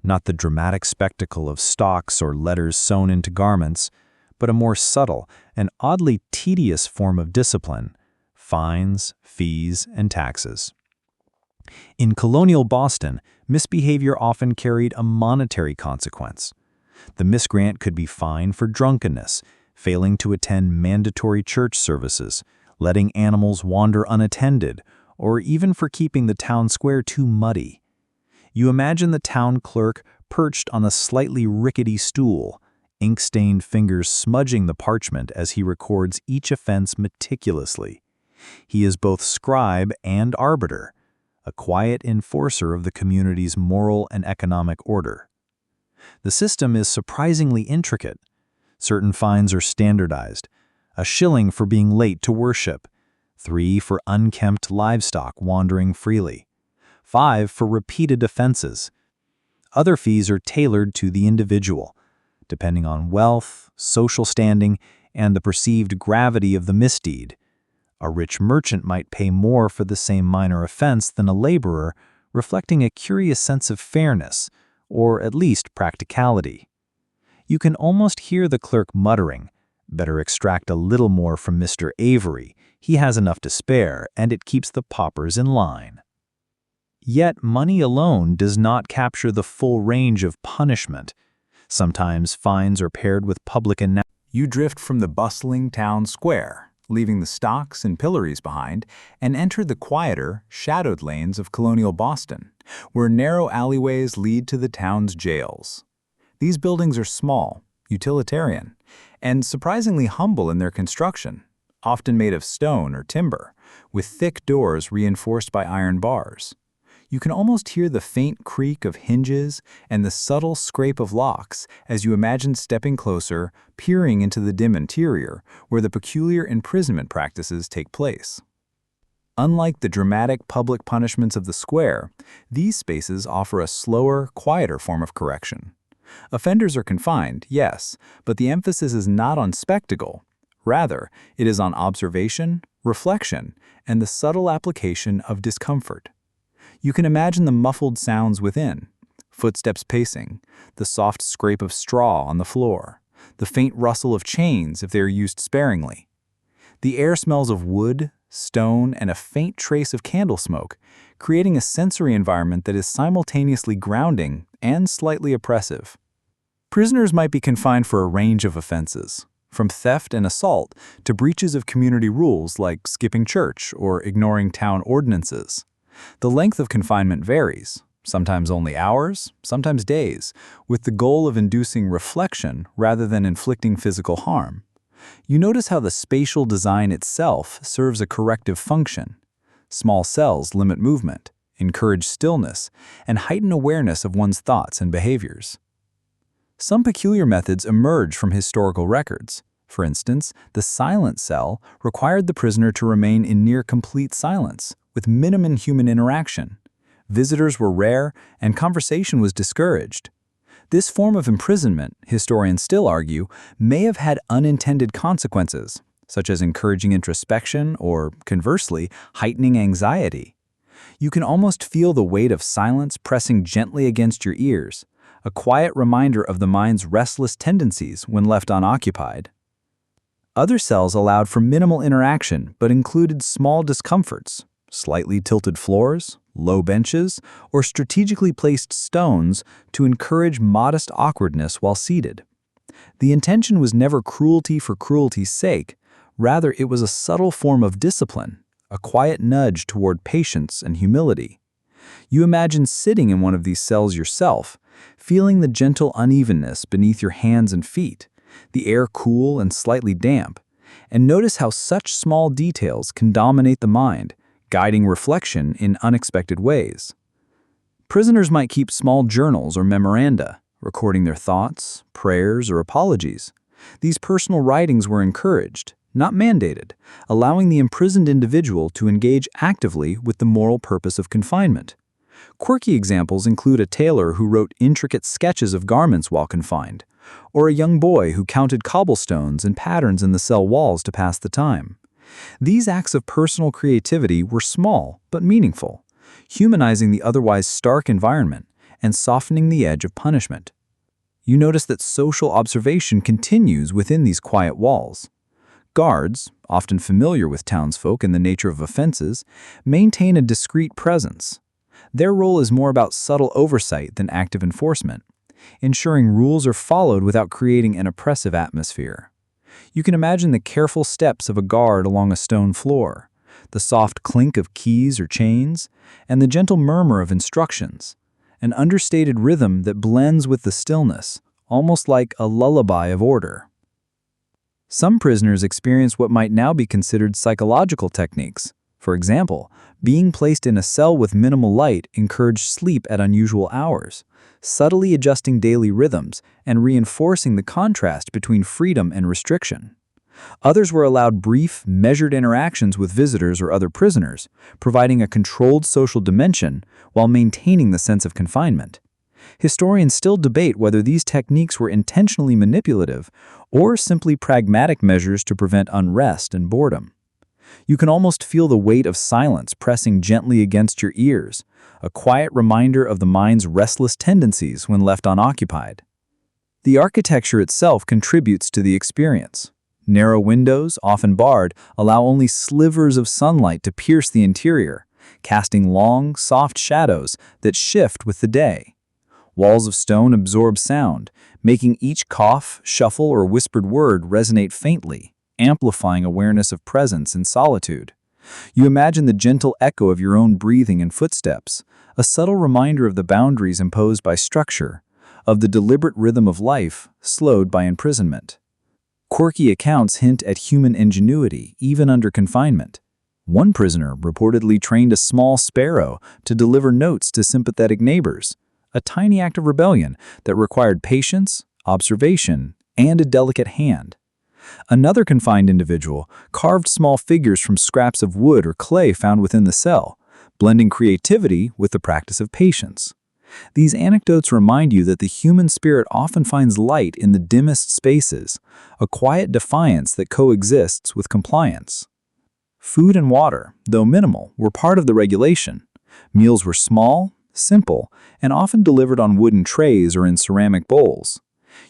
not the dramatic spectacle of stocks or letters sewn into garments, but a more subtle and oddly tedious form of discipline: fines, fees, and taxes. In colonial Boston, misbehavior often carried a monetary consequence. The miscreant could be fined for drunkenness, failing to attend mandatory church services, letting animals wander unattended, or even for keeping the town square too muddy. You imagine the town clerk perched on a slightly rickety stool, ink-stained fingers smudging the parchment as he records each offense meticulously. He is both scribe and arbiter, a quiet enforcer of the community's moral and economic order. The system is surprisingly intricate. Certain fines are standardized: a shilling for being late to worship, 3 for unkempt livestock wandering freely, 5 for repeated offenses. Other fees are tailored to the individual, depending on wealth, social standing, and the perceived gravity of the misdeed. A rich merchant might pay more for the same minor offense than a laborer, reflecting a curious sense of fairness, or at least practicality. You can almost hear the clerk muttering, "Better extract a little more from Mr. Avery. He has enough to spare, and it keeps the paupers in line." Yet money alone does not capture the full range of punishment. Sometimes fines are paired with public announcements. You drift from the bustling town square, leaving the stocks and pillories behind, and enter the quieter, shadowed lanes of Colonial Boston, where narrow alleyways lead to the town's jails. These buildings are small, utilitarian, and surprisingly humble in their construction, often made of stone or timber, with thick doors reinforced by iron bars. You can almost hear the faint creak of hinges and the subtle scrape of locks as you imagine stepping closer, peering into the dim interior where the peculiar imprisonment practices take place. Unlike the dramatic public punishments of the square, these spaces offer a slower, quieter form of correction. Offenders are confined, yes, but the emphasis is not on spectacle. Rather, it is on observation, reflection, and the subtle application of discomfort. You can imagine the muffled sounds within: footsteps pacing, the soft scrape of straw on the floor, the faint rustle of chains if they are used sparingly. The air smells of wood, stone, and a faint trace of candle smoke, creating a sensory environment that is simultaneously grounding and slightly oppressive. Prisoners might be confined for a range of offenses, from theft and assault to breaches of community rules like skipping church or ignoring town ordinances. The length of confinement varies, sometimes only hours, sometimes days, with the goal of inducing reflection rather than inflicting physical harm. You notice how the spatial design itself serves a corrective function. Small cells limit movement, encourage stillness, and heighten awareness of one's thoughts and behaviors. Some peculiar methods emerge from historical records. For instance, the silent cell required the prisoner to remain in near complete silence, with minimum human interaction. Visitors were rare, and conversation was discouraged. This form of imprisonment, historians still argue, may have had unintended consequences, such as encouraging introspection or, conversely, heightening anxiety. You can almost feel the weight of silence pressing gently against your ears, a quiet reminder of the mind's restless tendencies when left unoccupied. Other cells allowed for minimal interaction but included small discomforts: slightly tilted floors, low benches, or strategically placed stones to encourage modest awkwardness while seated. The intention was never cruelty for cruelty's sake. Rather, it was a subtle form of discipline, a quiet nudge toward patience and humility. You imagine sitting in one of these cells yourself, feeling the gentle unevenness beneath your hands and feet, the air cool and slightly damp, and notice how such small details can dominate the mind, guiding reflection in unexpected ways. Prisoners might keep small journals or memoranda, recording their thoughts, prayers, or apologies. These personal writings were encouraged, not mandated, allowing the imprisoned individual to engage actively with the moral purpose of confinement. Quirky examples include a tailor who wrote intricate sketches of garments while confined, or a young boy who counted cobblestones and patterns in the cell walls to pass the time. These acts of personal creativity were small but meaningful, humanizing the otherwise stark environment and softening the edge of punishment. You notice that social observation continues within these quiet walls. Guards, often familiar with townsfolk and the nature of offenses, maintain a discreet presence. Their role is more about subtle oversight than active enforcement, ensuring rules are followed without creating an oppressive atmosphere. You can imagine the careful steps of a guard along a stone floor, the soft clink of keys or chains, and the gentle murmur of instructions, an understated rhythm that blends with the stillness, almost like a lullaby of order. Some prisoners experience what might now be considered psychological techniques. For example, being placed in a cell with minimal light encouraged sleep at unusual hours, subtly adjusting daily rhythms and reinforcing the contrast between freedom and restriction. Others were allowed brief, measured interactions with visitors or other prisoners, providing a controlled social dimension while maintaining the sense of confinement. Historians still debate whether these techniques were intentionally manipulative or simply pragmatic measures to prevent unrest and boredom. You can almost feel the weight of silence pressing gently against your ears, a quiet reminder of the mind's restless tendencies when left unoccupied. The architecture itself contributes to the experience. Narrow windows, often barred, allow only slivers of sunlight to pierce the interior, casting long, soft shadows that shift with the day. Walls of stone absorb sound, making each cough, shuffle, or whispered word resonate faintly, amplifying awareness of presence and solitude. You imagine the gentle echo of your own breathing and footsteps, a subtle reminder of the boundaries imposed by structure, of the deliberate rhythm of life slowed by imprisonment. Quirky accounts hint at human ingenuity, even under confinement. One prisoner reportedly trained a small sparrow to deliver notes to sympathetic neighbors, a tiny act of rebellion that required patience, observation, and a delicate hand. Another confined individual carved small figures from scraps of wood or clay found within the cell, blending creativity with the practice of patience. These anecdotes remind you that the human spirit often finds light in the dimmest spaces, a quiet defiance that coexists with compliance. Food and water, though minimal, were part of the regulation. Meals were small, simple, and often delivered on wooden trays or in ceramic bowls.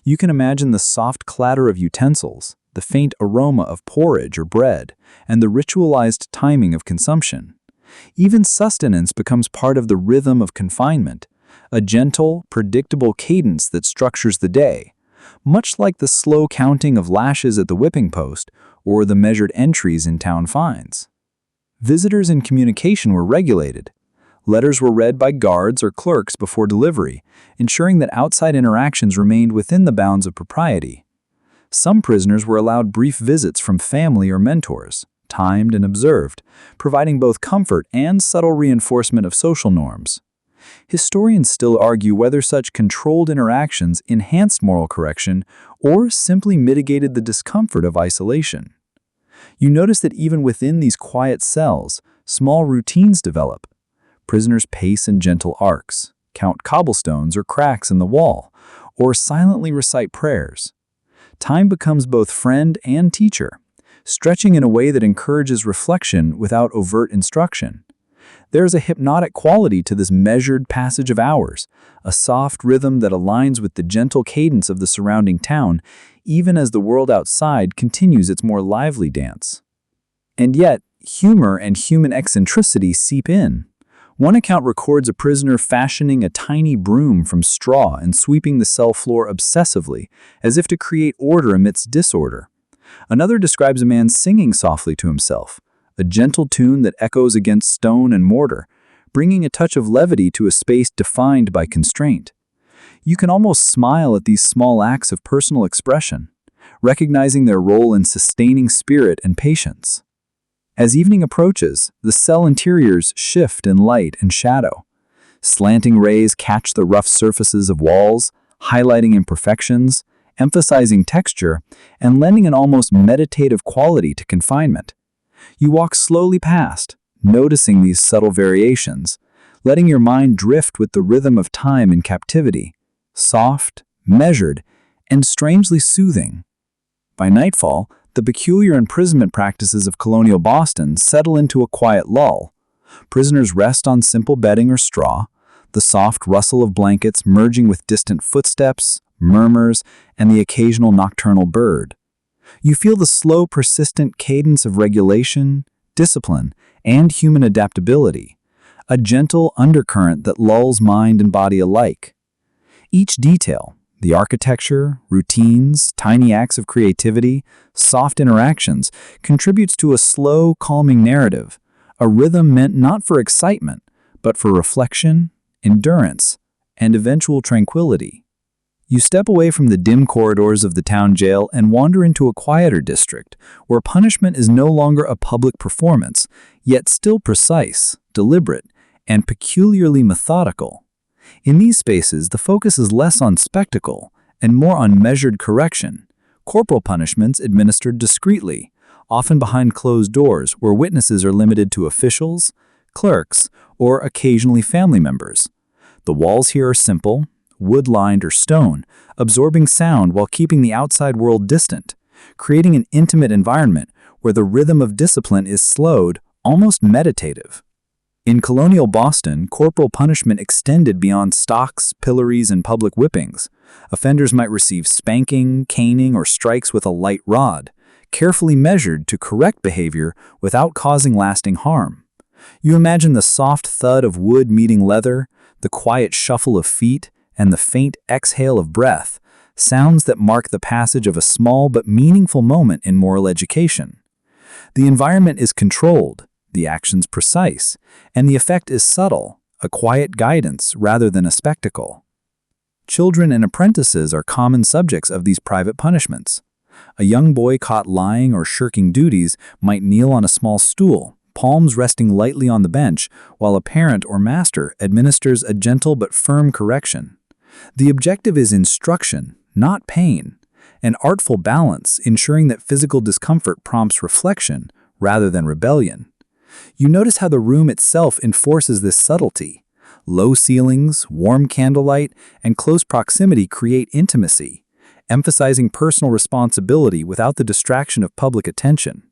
You can imagine the soft clatter of utensils, the faint aroma of porridge or bread, and the ritualized timing of consumption. Even sustenance becomes part of the rhythm of confinement, a gentle, predictable cadence that structures the day, much like the slow counting of lashes at the whipping post or the measured entries in town fines. Visitors and communication were regulated. Letters were read by guards or clerks before delivery, ensuring that outside interactions remained within the bounds of propriety. Some prisoners were allowed brief visits from family or mentors, timed and observed, providing both comfort and subtle reinforcement of social norms. Historians still argue whether such controlled interactions enhanced moral correction or simply mitigated the discomfort of isolation. You notice that even within these quiet cells, small routines develop. Prisoners pace in gentle arcs, count cobblestones or cracks in the wall, or silently recite prayers. Time becomes both friend and teacher, stretching in a way that encourages reflection without overt instruction. There is a hypnotic quality to this measured passage of hours, a soft rhythm that aligns with the gentle cadence of the surrounding town, even as the world outside continues its more lively dance. And yet, humor and human eccentricity seep in. One account records a prisoner fashioning a tiny broom from straw and sweeping the cell floor obsessively, as if to create order amidst disorder. Another describes a man singing softly to himself, a gentle tune that echoes against stone and mortar, bringing a touch of levity to a space defined by constraint. You can almost smile at these small acts of personal expression, recognizing their role in sustaining spirit and patience. As evening approaches, the cell interiors shift in light and shadow. Slanting rays catch the rough surfaces of walls, highlighting imperfections, emphasizing texture, and lending an almost meditative quality to confinement. You walk slowly past, noticing these subtle variations, letting your mind drift with the rhythm of time in captivity, soft, measured, and strangely soothing. By nightfall, the peculiar imprisonment practices of Colonial Boston settle into a quiet lull. Prisoners rest on simple bedding or straw, the soft rustle of blankets merging with distant footsteps, murmurs, and the occasional nocturnal bird. You feel the slow, persistent cadence of regulation, discipline, and human adaptability, a gentle undercurrent that lulls mind and body alike. Each detail, the architecture, routines, tiny acts of creativity, soft interactions, contributes to a slow, calming narrative, a rhythm meant not for excitement, but for reflection, endurance, and eventual tranquility. You step away from the dim corridors of the town jail and wander into a quieter district, where punishment is no longer a public performance, yet still precise, deliberate, and peculiarly methodical. In these spaces, the focus is less on spectacle and more on measured correction. Corporal punishments administered discreetly, often behind closed doors where witnesses are limited to officials, clerks, or occasionally family members. The walls here are simple, wood-lined or stone, absorbing sound while keeping the outside world distant, creating an intimate environment where the rhythm of discipline is slowed, almost meditative. In colonial Boston, corporal punishment extended beyond stocks, pillories, and public whippings. Offenders might receive spanking, caning, or strikes with a light rod, carefully measured to correct behavior without causing lasting harm. You imagine the soft thud of wood meeting leather, the quiet shuffle of feet, and the faint exhale of breath, sounds that mark the passage of a small but meaningful moment in moral education. The environment is controlled, the actions precise, and the effect is subtle, a quiet guidance rather than a spectacle. Children and apprentices are common subjects of these private punishments. A young boy caught lying or shirking duties might kneel on a small stool, palms resting lightly on the bench, while a parent or master administers a gentle but firm correction. The objective is instruction, not pain, an artful balance ensuring that physical discomfort prompts reflection rather than rebellion. You notice how the room itself enforces this subtlety. Low ceilings, warm candlelight, and close proximity create intimacy, emphasizing personal responsibility without the distraction of public attention.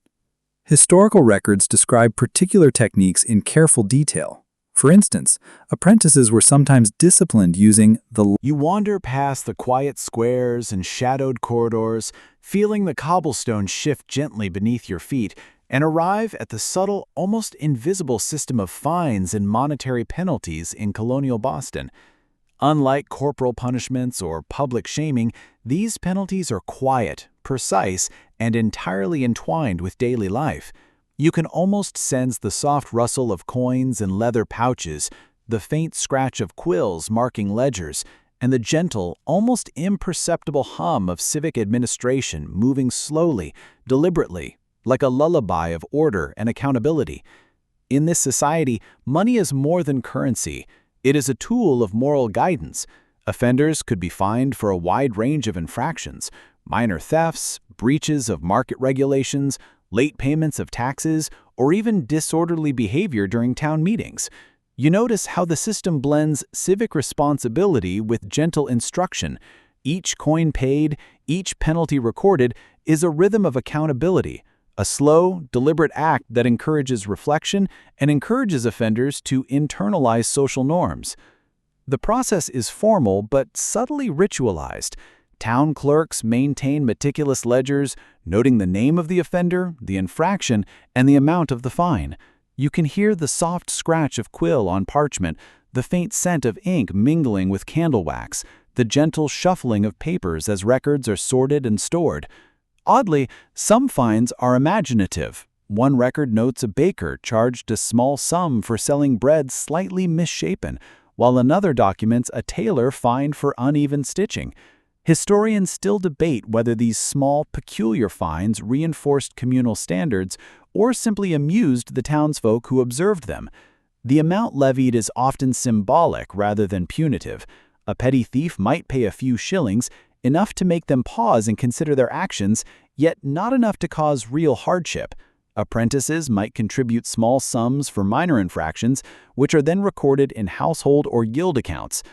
Historical records describe particular techniques in careful detail. For instance, apprentices were sometimes disciplined using the You wander past the quiet squares and shadowed corridors, feeling the cobblestone shift gently beneath your feet, and arrive at the subtle, almost invisible system of fines and monetary penalties in colonial Boston. Unlike corporal punishments or public shaming, these penalties are quiet, precise, and entirely entwined with daily life. You can almost sense the soft rustle of coins and leather pouches, the faint scratch of quills marking ledgers, and the gentle, almost imperceptible hum of civic administration moving slowly, deliberately, like a lullaby of order and accountability. In this society, money is more than currency. It is a tool of moral guidance. Offenders could be fined for a wide range of infractions: minor thefts, breaches of market regulations, late payments of taxes, or even disorderly behavior during town meetings. You notice how the system blends civic responsibility with gentle instruction. Each coin paid, each penalty recorded, is a rhythm of accountability, a slow, deliberate act that encourages reflection and encourages offenders to internalize social norms. The process is formal but subtly ritualized. Town clerks maintain meticulous ledgers, noting the name of the offender, the infraction, and the amount of the fine. You can hear the soft scratch of quill on parchment, the faint scent of ink mingling with candle wax, the gentle shuffling of papers as records are sorted and stored. Oddly, some fines are imaginative. One record notes a baker charged a small sum for selling bread slightly misshapen, while another documents a tailor fined for uneven stitching. Historians still debate whether these small, peculiar fines reinforced communal standards or simply amused the townsfolk who observed them. The amount levied is often symbolic rather than punitive. A petty thief might pay a few shillings, enough to make them pause and consider their actions, yet not enough to cause real hardship. Apprentices might contribute small sums for minor infractions, which are then recorded in household or guild accounts.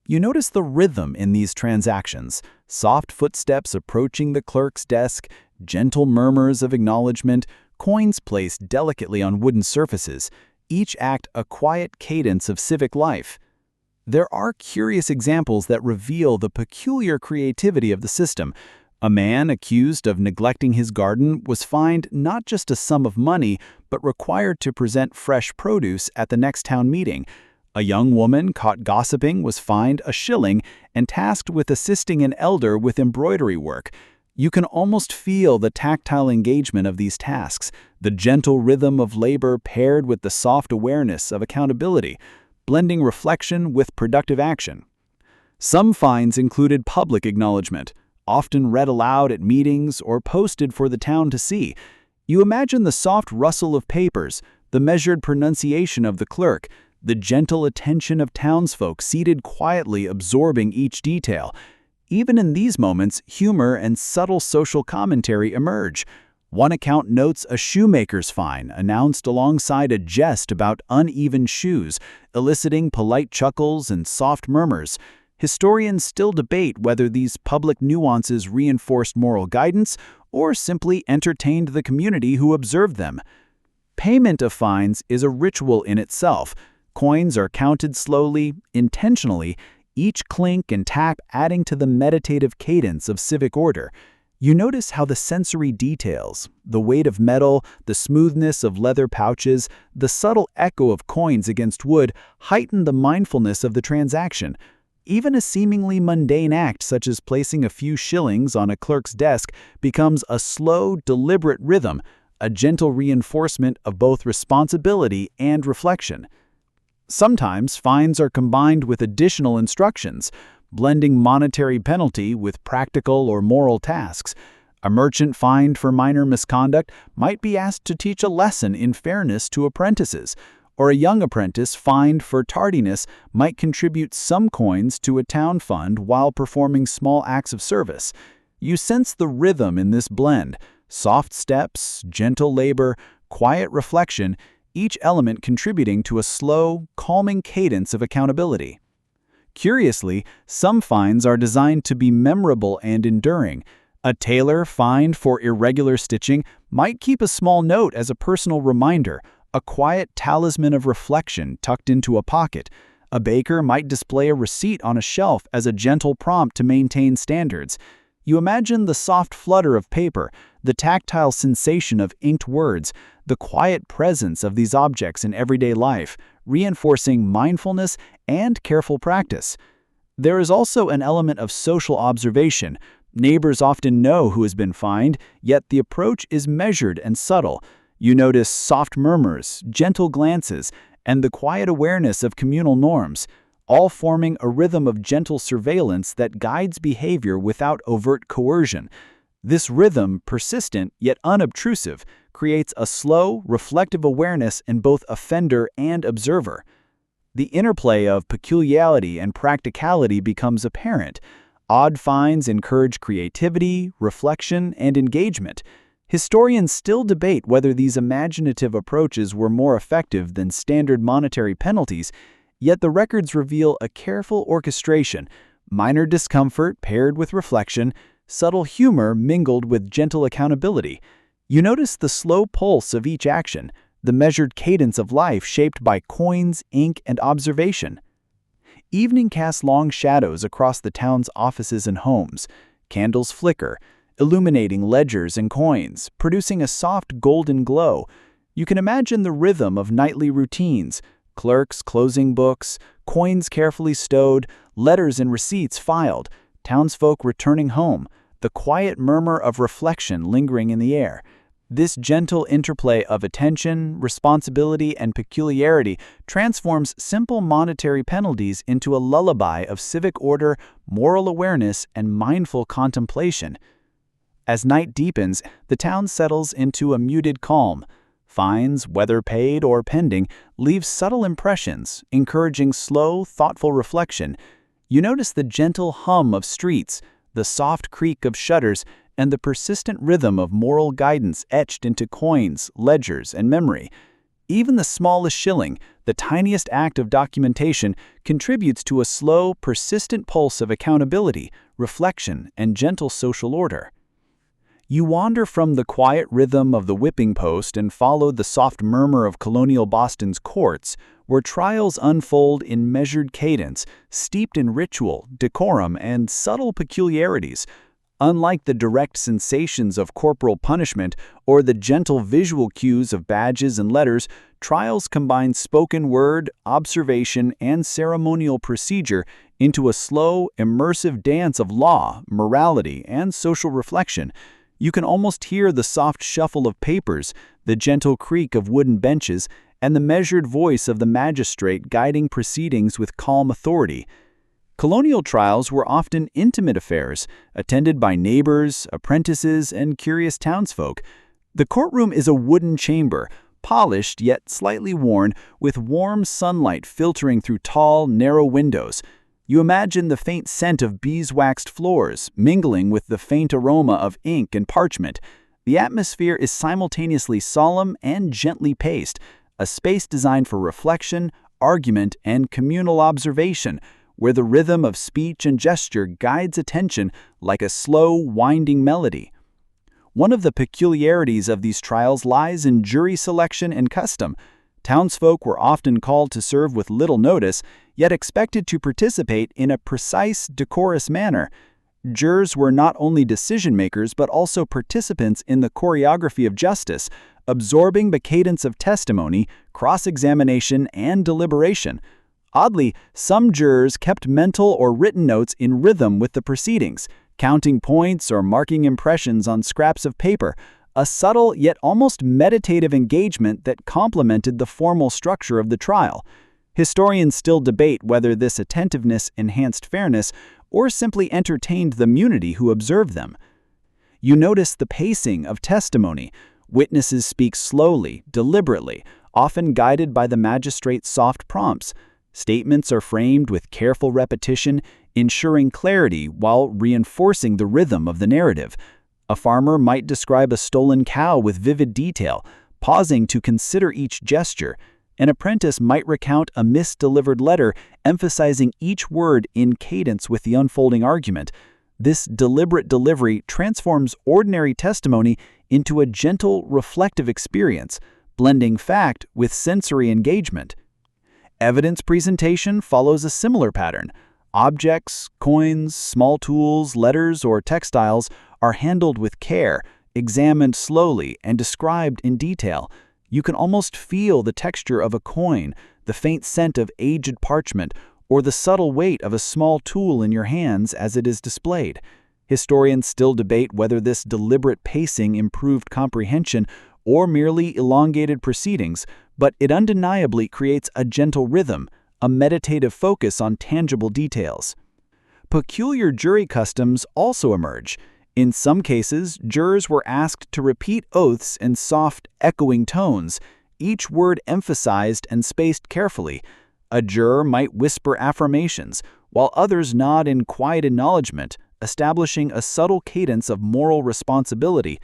You notice the rhythm in these transactions: soft footsteps approaching the clerk's desk, gentle murmurs of acknowledgement, coins placed delicately on wooden surfaces, each act a quiet cadence of civic life. There are curious examples that reveal the peculiar creativity of the system. A man accused of neglecting his garden was fined not just a sum of money, but required to present fresh produce at the next town meeting. A young woman caught gossiping was fined a shilling and tasked with assisting an elder with embroidery work. You can almost feel the tactile engagement of these tasks, the gentle rhythm of labor paired with the soft awareness of accountability, blending reflection with productive action. Some fines included public acknowledgement, often read aloud at meetings or posted for the town to see. You imagine the soft rustle of papers, the measured pronunciation of the clerk, the gentle attention of townsfolk seated quietly absorbing each detail. Even in these moments, humor and subtle social commentary emerge. One account notes a shoemaker's fine announced alongside a jest about uneven shoes, eliciting polite chuckles and soft murmurs. Historians still debate whether these public nuances reinforced moral guidance or simply entertained the community who observed them. Payment of fines is a ritual in itself. Coins are counted slowly, intentionally, each clink and tap adding to the meditative cadence of civic order. You notice how the sensory details, the weight of metal, the smoothness of leather pouches, the subtle echo of coins against wood heighten the mindfulness of the transaction. Even a seemingly mundane act such as placing a few shillings on a clerk's desk becomes a slow, deliberate rhythm, a gentle reinforcement of both responsibility and reflection. Sometimes fines are combined with additional instructions, blending monetary penalty with practical or moral tasks. A merchant fined for minor misconduct might be asked to teach a lesson in fairness to apprentices, or a young apprentice fined for tardiness might contribute some coins to a town fund while performing small acts of service. You sense the rhythm in this blend: soft steps, gentle labor, quiet reflection, each element contributing to a slow, calming cadence of accountability. Curiously, some fines are designed to be memorable and enduring. A tailor fined for irregular stitching might keep a small note as a personal reminder, a quiet talisman of reflection tucked into a pocket. A baker might display a receipt on a shelf as a gentle prompt to maintain standards. You imagine the soft flutter of paper, the tactile sensation of inked words, the quiet presence of these objects in everyday life, reinforcing mindfulness and careful practice. There is also an element of social observation. Neighbors often know who has been fined, yet the approach is measured and subtle. You notice soft murmurs, gentle glances, and the quiet awareness of communal norms, all forming a rhythm of gentle surveillance that guides behavior without overt coercion. This rhythm, persistent yet unobtrusive, creates a slow, reflective awareness in both offender and observer. The interplay of peculiarity and practicality becomes apparent. Odd fines encourage creativity, reflection, and engagement. Historians still debate whether these imaginative approaches were more effective than standard monetary penalties, yet the records reveal a careful orchestration, minor discomfort paired with reflection, subtle humor mingled with gentle accountability. You notice the slow pulse of each action, the measured cadence of life shaped by coins, ink, and observation. Evening casts long shadows across the town's offices and homes. Candles flicker, illuminating ledgers and coins, producing a soft golden glow. You can imagine the rhythm of nightly routines: clerks closing books, coins carefully stowed, letters and receipts filed, townsfolk returning home, the quiet murmur of reflection lingering in the air. This gentle interplay of attention, responsibility, and peculiarity transforms simple monetary penalties into a lullaby of civic order, moral awareness, and mindful contemplation. As night deepens, the town settles into a muted calm. Fines, whether paid or pending, leave subtle impressions, encouraging slow, thoughtful reflection. You notice the gentle hum of streets, the soft creak of shutters, and the persistent rhythm of moral guidance etched into coins, ledgers, and memory. Even the smallest shilling, the tiniest act of documentation, contributes to a slow, persistent pulse of accountability, reflection, and gentle social order. You wander from the quiet rhythm of the whipping post and follow the soft murmur of Colonial Boston's courts, where trials unfold in measured cadence, steeped in ritual, decorum, and subtle peculiarities. Unlike the direct sensations of corporal punishment or the gentle visual cues of badges and letters, trials combine spoken word, observation, and ceremonial procedure into a slow, immersive dance of law, morality, and social reflection. You can almost hear the soft shuffle of papers, the gentle creak of wooden benches, and the measured voice of the magistrate guiding proceedings with calm authority. Colonial trials were often intimate affairs, attended by neighbors, apprentices, and curious townsfolk. The courtroom is a wooden chamber, polished yet slightly worn, with warm sunlight filtering through tall, narrow windows. You imagine the faint scent of beeswaxed floors, mingling with the faint aroma of ink and parchment. The atmosphere is simultaneously solemn and gently paced, a space designed for reflection, argument, and communal observation, where the rhythm of speech and gesture guides attention like a slow, winding melody. One of the peculiarities of these trials lies in jury selection and custom. Townsfolk were often called to serve with little notice, yet expected to participate in a precise, decorous manner. Jurors were not only decision-makers but also participants in the choreography of justice, absorbing the cadence of testimony, cross-examination, and deliberation. Oddly, some jurors kept mental or written notes in rhythm with the proceedings, counting points or marking impressions on scraps of paper, a subtle yet almost meditative engagement that complemented the formal structure of the trial. Historians still debate whether this attentiveness enhanced fairness or simply entertained the community who observed them. You notice the pacing of testimony. Witnesses speak slowly, deliberately, often guided by the magistrate's soft prompts. Statements are framed with careful repetition, ensuring clarity while reinforcing the rhythm of the narrative. A farmer might describe a stolen cow with vivid detail, pausing to consider each gesture. An apprentice might recount a misdelivered letter, emphasizing each word in cadence with the unfolding argument. This deliberate delivery transforms ordinary testimony into a gentle, reflective experience, blending fact with sensory engagement. Evidence presentation follows a similar pattern. Objects, coins, small tools, letters, or textiles are handled with care, examined slowly, and described in detail. You can almost feel the texture of a coin, the faint scent of aged parchment, or the subtle weight of a small tool in your hands as it is displayed. Historians still debate whether this deliberate pacing improved comprehension or merely elongated proceedings, but it undeniably creates a gentle rhythm, a meditative focus on tangible details. Peculiar jury customs also emerge. In some cases, jurors were asked to repeat oaths in soft, echoing tones, each word emphasized and spaced carefully. A juror might whisper affirmations, while others nod in quiet acknowledgement, establishing a subtle cadence of moral responsibility.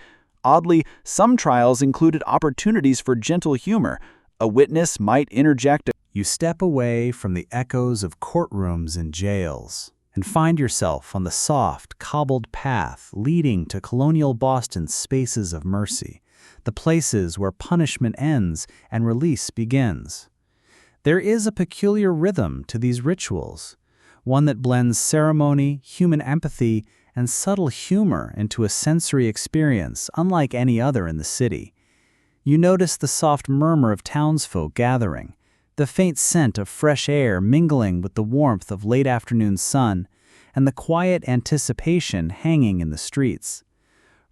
Oddly, some trials included opportunities for gentle humor. A witness might interject a You step away from the echoes of courtrooms and jails and find yourself on the soft, cobbled path leading to Colonial Boston's spaces of mercy, the places where punishment ends and release begins. There is a peculiar rhythm to these rituals, one that blends ceremony, human empathy, and subtle humor into a sensory experience unlike any other in the city. You notice the soft murmur of townsfolk gathering, the faint scent of fresh air mingling with the warmth of late afternoon sun, and the quiet anticipation hanging in the streets.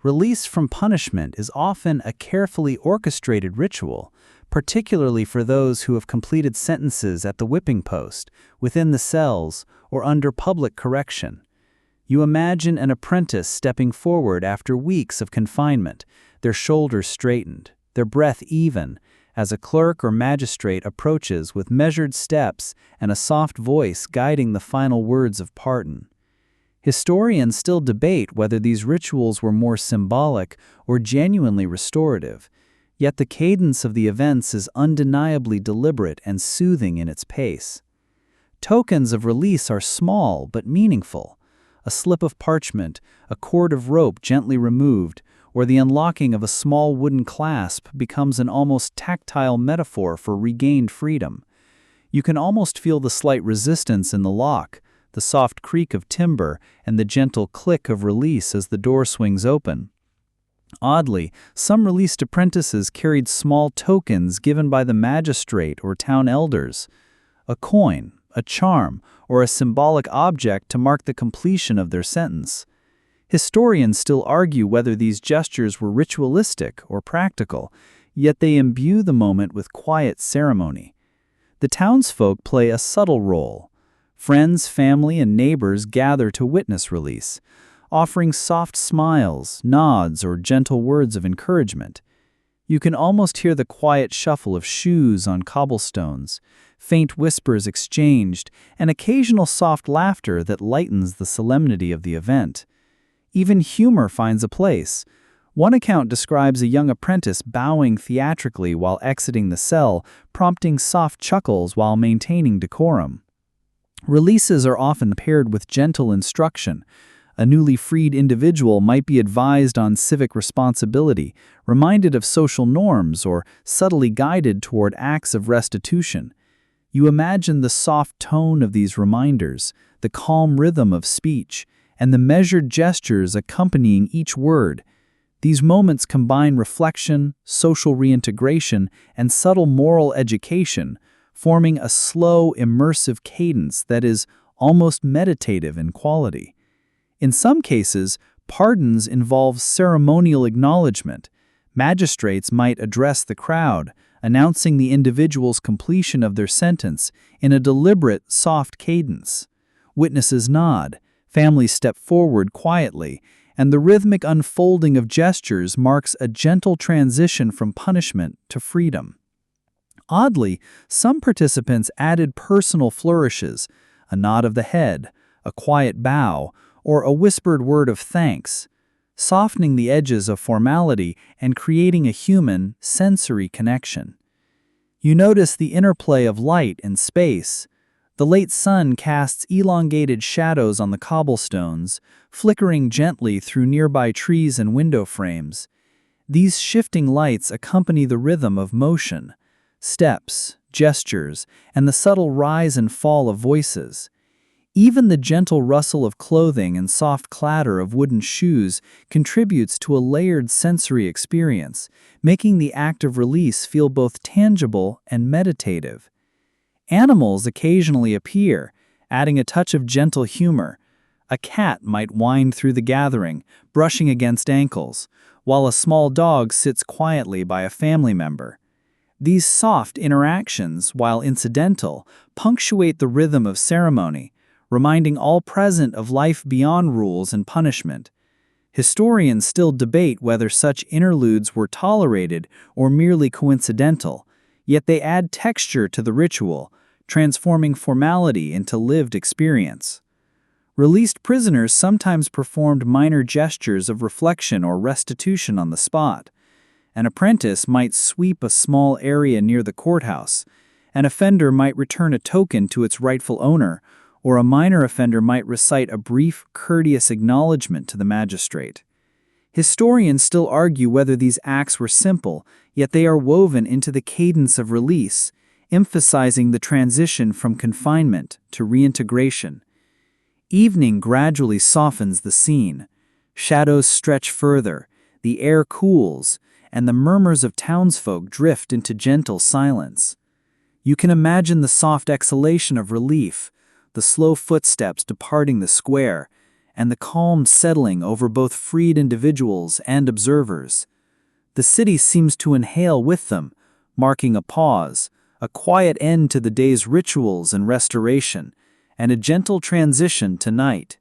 Release from punishment is often a carefully orchestrated ritual, particularly for those who have completed sentences at the whipping post, within the cells, or under public correction. You imagine an apprentice stepping forward after weeks of confinement, their shoulders straightened, their breath even, as a clerk or magistrate approaches with measured steps and a soft voice guiding the final words of pardon. Historians still debate whether these rituals were more symbolic or genuinely restorative, yet the cadence of the events is undeniably deliberate and soothing in its pace. Tokens of release are small but meaningful. A slip of parchment, a cord of rope gently removed, or the unlocking of a small wooden clasp becomes an almost tactile metaphor for regained freedom. You can almost feel the slight resistance in the lock, the soft creak of timber, and the gentle click of release as the door swings open. Oddly, some released apprentices carried small tokens given by the magistrate or town elders. A coin, a charm, or a symbolic object to mark the completion of their sentence. Historians still argue whether these gestures were ritualistic or practical, yet they imbue the moment with quiet ceremony. The townsfolk play a subtle role. Friends, family, and neighbors gather to witness release, offering soft smiles, nods, or gentle words of encouragement. You can almost hear the quiet shuffle of shoes on cobblestones, faint whispers exchanged, and occasional soft laughter that lightens the solemnity of the event. Even humor finds a place. One account describes a young apprentice bowing theatrically while exiting the cell, prompting soft chuckles while maintaining decorum. Releases are often paired with gentle instruction. A newly freed individual might be advised on civic responsibility, reminded of social norms, or subtly guided toward acts of restitution. You imagine the soft tone of these reminders, the calm rhythm of speech, and the measured gestures accompanying each word. These moments combine reflection, social reintegration, and subtle moral education, forming a slow, immersive cadence that is almost meditative in quality. In some cases, pardons involve ceremonial acknowledgement. Magistrates might address the crowd, announcing the individual's completion of their sentence in a deliberate, soft cadence. Witnesses nod, families step forward quietly, and the rhythmic unfolding of gestures marks a gentle transition from punishment to freedom. Oddly, some participants added personal flourishes, a nod of the head, a quiet bow, or a whispered word of thanks, softening the edges of formality and creating a human, sensory connection. You notice the interplay of light and space. The late sun casts elongated shadows on the cobblestones, flickering gently through nearby trees and window frames. These shifting lights accompany the rhythm of motion, steps, gestures, and the subtle rise and fall of voices. Even the gentle rustle of clothing and soft clatter of wooden shoes contributes to a layered sensory experience, making the act of release feel both tangible and meditative. Animals occasionally appear, adding a touch of gentle humor. A cat might wind through the gathering, brushing against ankles, while a small dog sits quietly by a family member. These soft interactions, while incidental, punctuate the rhythm of ceremony, reminding all present of life beyond rules and punishment. Historians still debate whether such interludes were tolerated or merely coincidental, yet they add texture to the ritual, transforming formality into lived experience. Released prisoners sometimes performed minor gestures of reflection or restitution on the spot. An apprentice might sweep a small area near the courthouse, an offender might return a token to its rightful owner, or a minor offender might recite a brief, courteous acknowledgement to the magistrate. Historians still argue whether these acts were simple, yet they are woven into the cadence of release, emphasizing the transition from confinement to reintegration. Evening gradually softens the scene. Shadows stretch further, the air cools, and the murmurs of townsfolk drift into gentle silence. You can imagine the soft exhalation of relief, the slow footsteps departing the square, and the calm settling over both freed individuals and observers. The city seems to inhale with them, marking a pause, a quiet end to the day's rituals and restoration, and a gentle transition to night.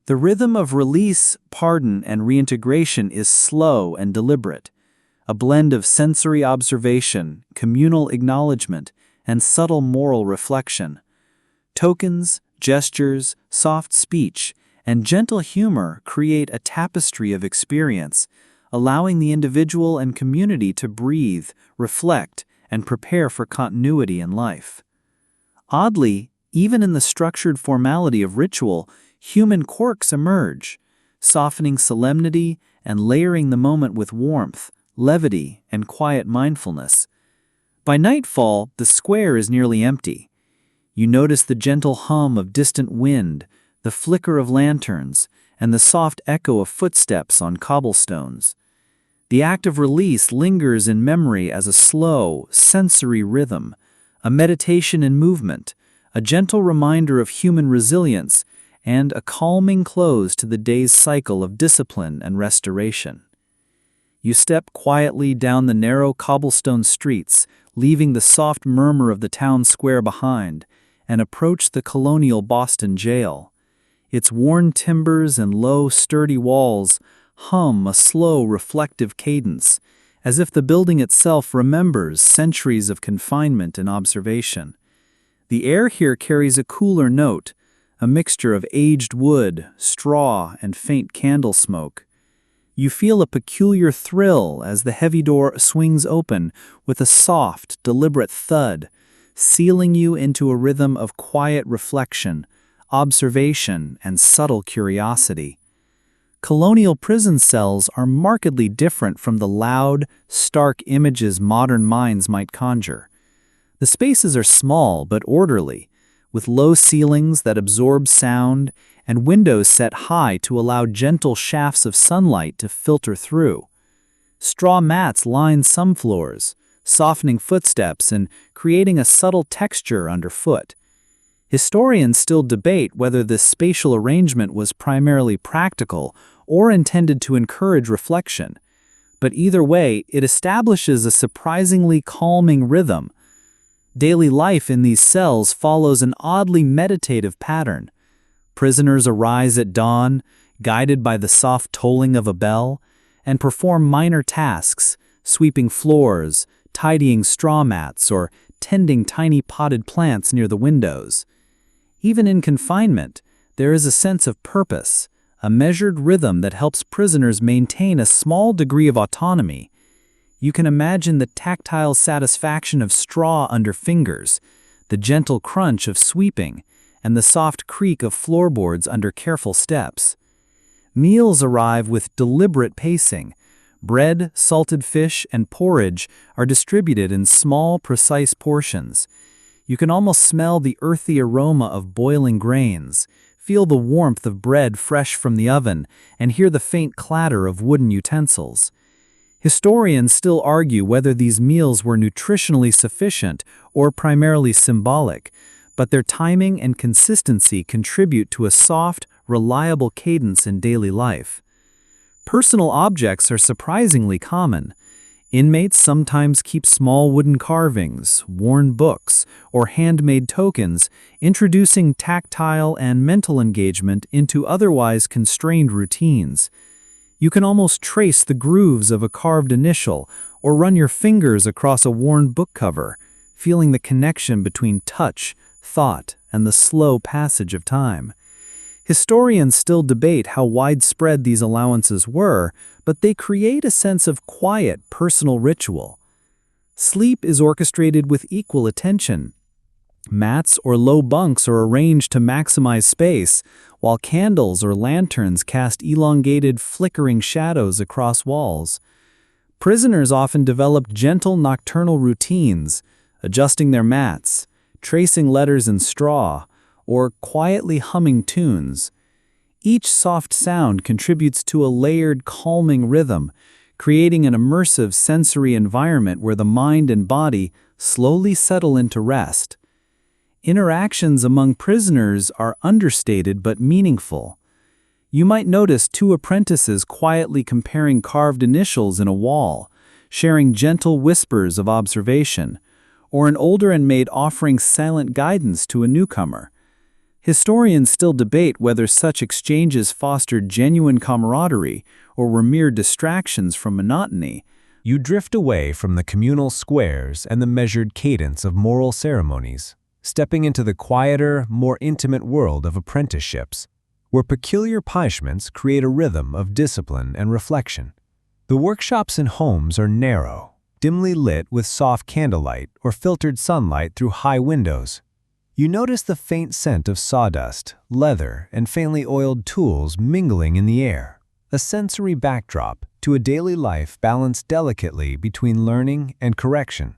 The rhythm of release, pardon, and reintegration is slow and deliberate, a blend of sensory observation, communal acknowledgement, and subtle moral reflection. Tokens, gestures, soft speech, and gentle humor create a tapestry of experience, allowing the individual and community to breathe, reflect, and prepare for continuity in life. Oddly, even in the structured formality of ritual, human quirks emerge, softening solemnity and layering the moment with warmth, levity, and quiet mindfulness. By nightfall, the square is nearly empty. You notice the gentle hum of distant wind, the flicker of lanterns, and the soft echo of footsteps on cobblestones. The act of release lingers in memory as a slow, sensory rhythm, a meditation in movement, a gentle reminder of human resilience, and a calming close to the day's cycle of discipline and restoration. You step quietly down the narrow cobblestone streets, leaving the soft murmur of the town square behind, and approach the Colonial Boston jail. Its worn timbers and low, sturdy walls hum a slow, reflective cadence, as if the building itself remembers centuries of confinement and observation. The air here carries a cooler note, a mixture of aged wood, straw, and faint candle smoke. You feel a peculiar thrill as the heavy door swings open with a soft, deliberate thud, sealing you into a rhythm of quiet reflection, observation, and subtle curiosity. Colonial prison cells are markedly different from the loud, stark images modern minds might conjure. The spaces are small but orderly, with low ceilings that absorb sound and windows set high to allow gentle shafts of sunlight to filter through. Straw mats line some floors, softening footsteps and creating a subtle texture underfoot. Historians still debate whether this spatial arrangement was primarily practical or intended to encourage reflection, but either way, it establishes a surprisingly calming rhythm. Daily life in these cells follows an oddly meditative pattern. Prisoners arise at dawn, guided by the soft tolling of a bell, and perform minor tasks, sweeping floors, tidying straw mats, or tending tiny potted plants near the windows. Even in confinement, there is a sense of purpose, a measured rhythm that helps prisoners maintain a small degree of autonomy. You can imagine the tactile satisfaction of straw under fingers, the gentle crunch of sweeping, and the soft creak of floorboards under careful steps. Meals arrive with deliberate pacing. Bread, salted fish, and porridge are distributed in small, precise portions. You can almost smell the earthy aroma of boiling grains, feel the warmth of bread fresh from the oven, and hear the faint clatter of wooden utensils. Historians still argue whether these meals were nutritionally sufficient or primarily symbolic, but their timing and consistency contribute to a soft, reliable cadence in daily life. Personal objects are surprisingly common. Inmates sometimes keep small wooden carvings, worn books, or handmade tokens, introducing tactile and mental engagement into otherwise constrained routines. You can almost trace the grooves of a carved initial or run your fingers across a worn book cover, feeling the connection between touch, thought, and the slow passage of time. Historians still debate how widespread these allowances were, but they create a sense of quiet, personal ritual. Sleep is orchestrated with equal attention. Mats or low bunks are arranged to maximize space, while candles or lanterns cast elongated, flickering shadows across walls. Prisoners often develop gentle nocturnal routines, adjusting their mats, tracing letters in straw, or quietly humming tunes. Each soft sound contributes to a layered, calming rhythm, creating an immersive sensory environment where the mind and body slowly settle into rest. Interactions among prisoners are understated but meaningful. You might notice two apprentices quietly comparing carved initials in a wall, sharing gentle whispers of observation, or an older inmate offering silent guidance to a newcomer. Historians still debate whether such exchanges fostered genuine camaraderie or were mere distractions from monotony. You drift away from the communal squares and the measured cadence of moral ceremonies, stepping into the quieter, more intimate world of apprenticeships, where peculiar punishments create a rhythm of discipline and reflection. The workshops and homes are narrow, dimly lit with soft candlelight or filtered sunlight through high windows. You notice the faint scent of sawdust, leather, and faintly oiled tools mingling in the air, a sensory backdrop to a daily life balanced delicately between learning and correction.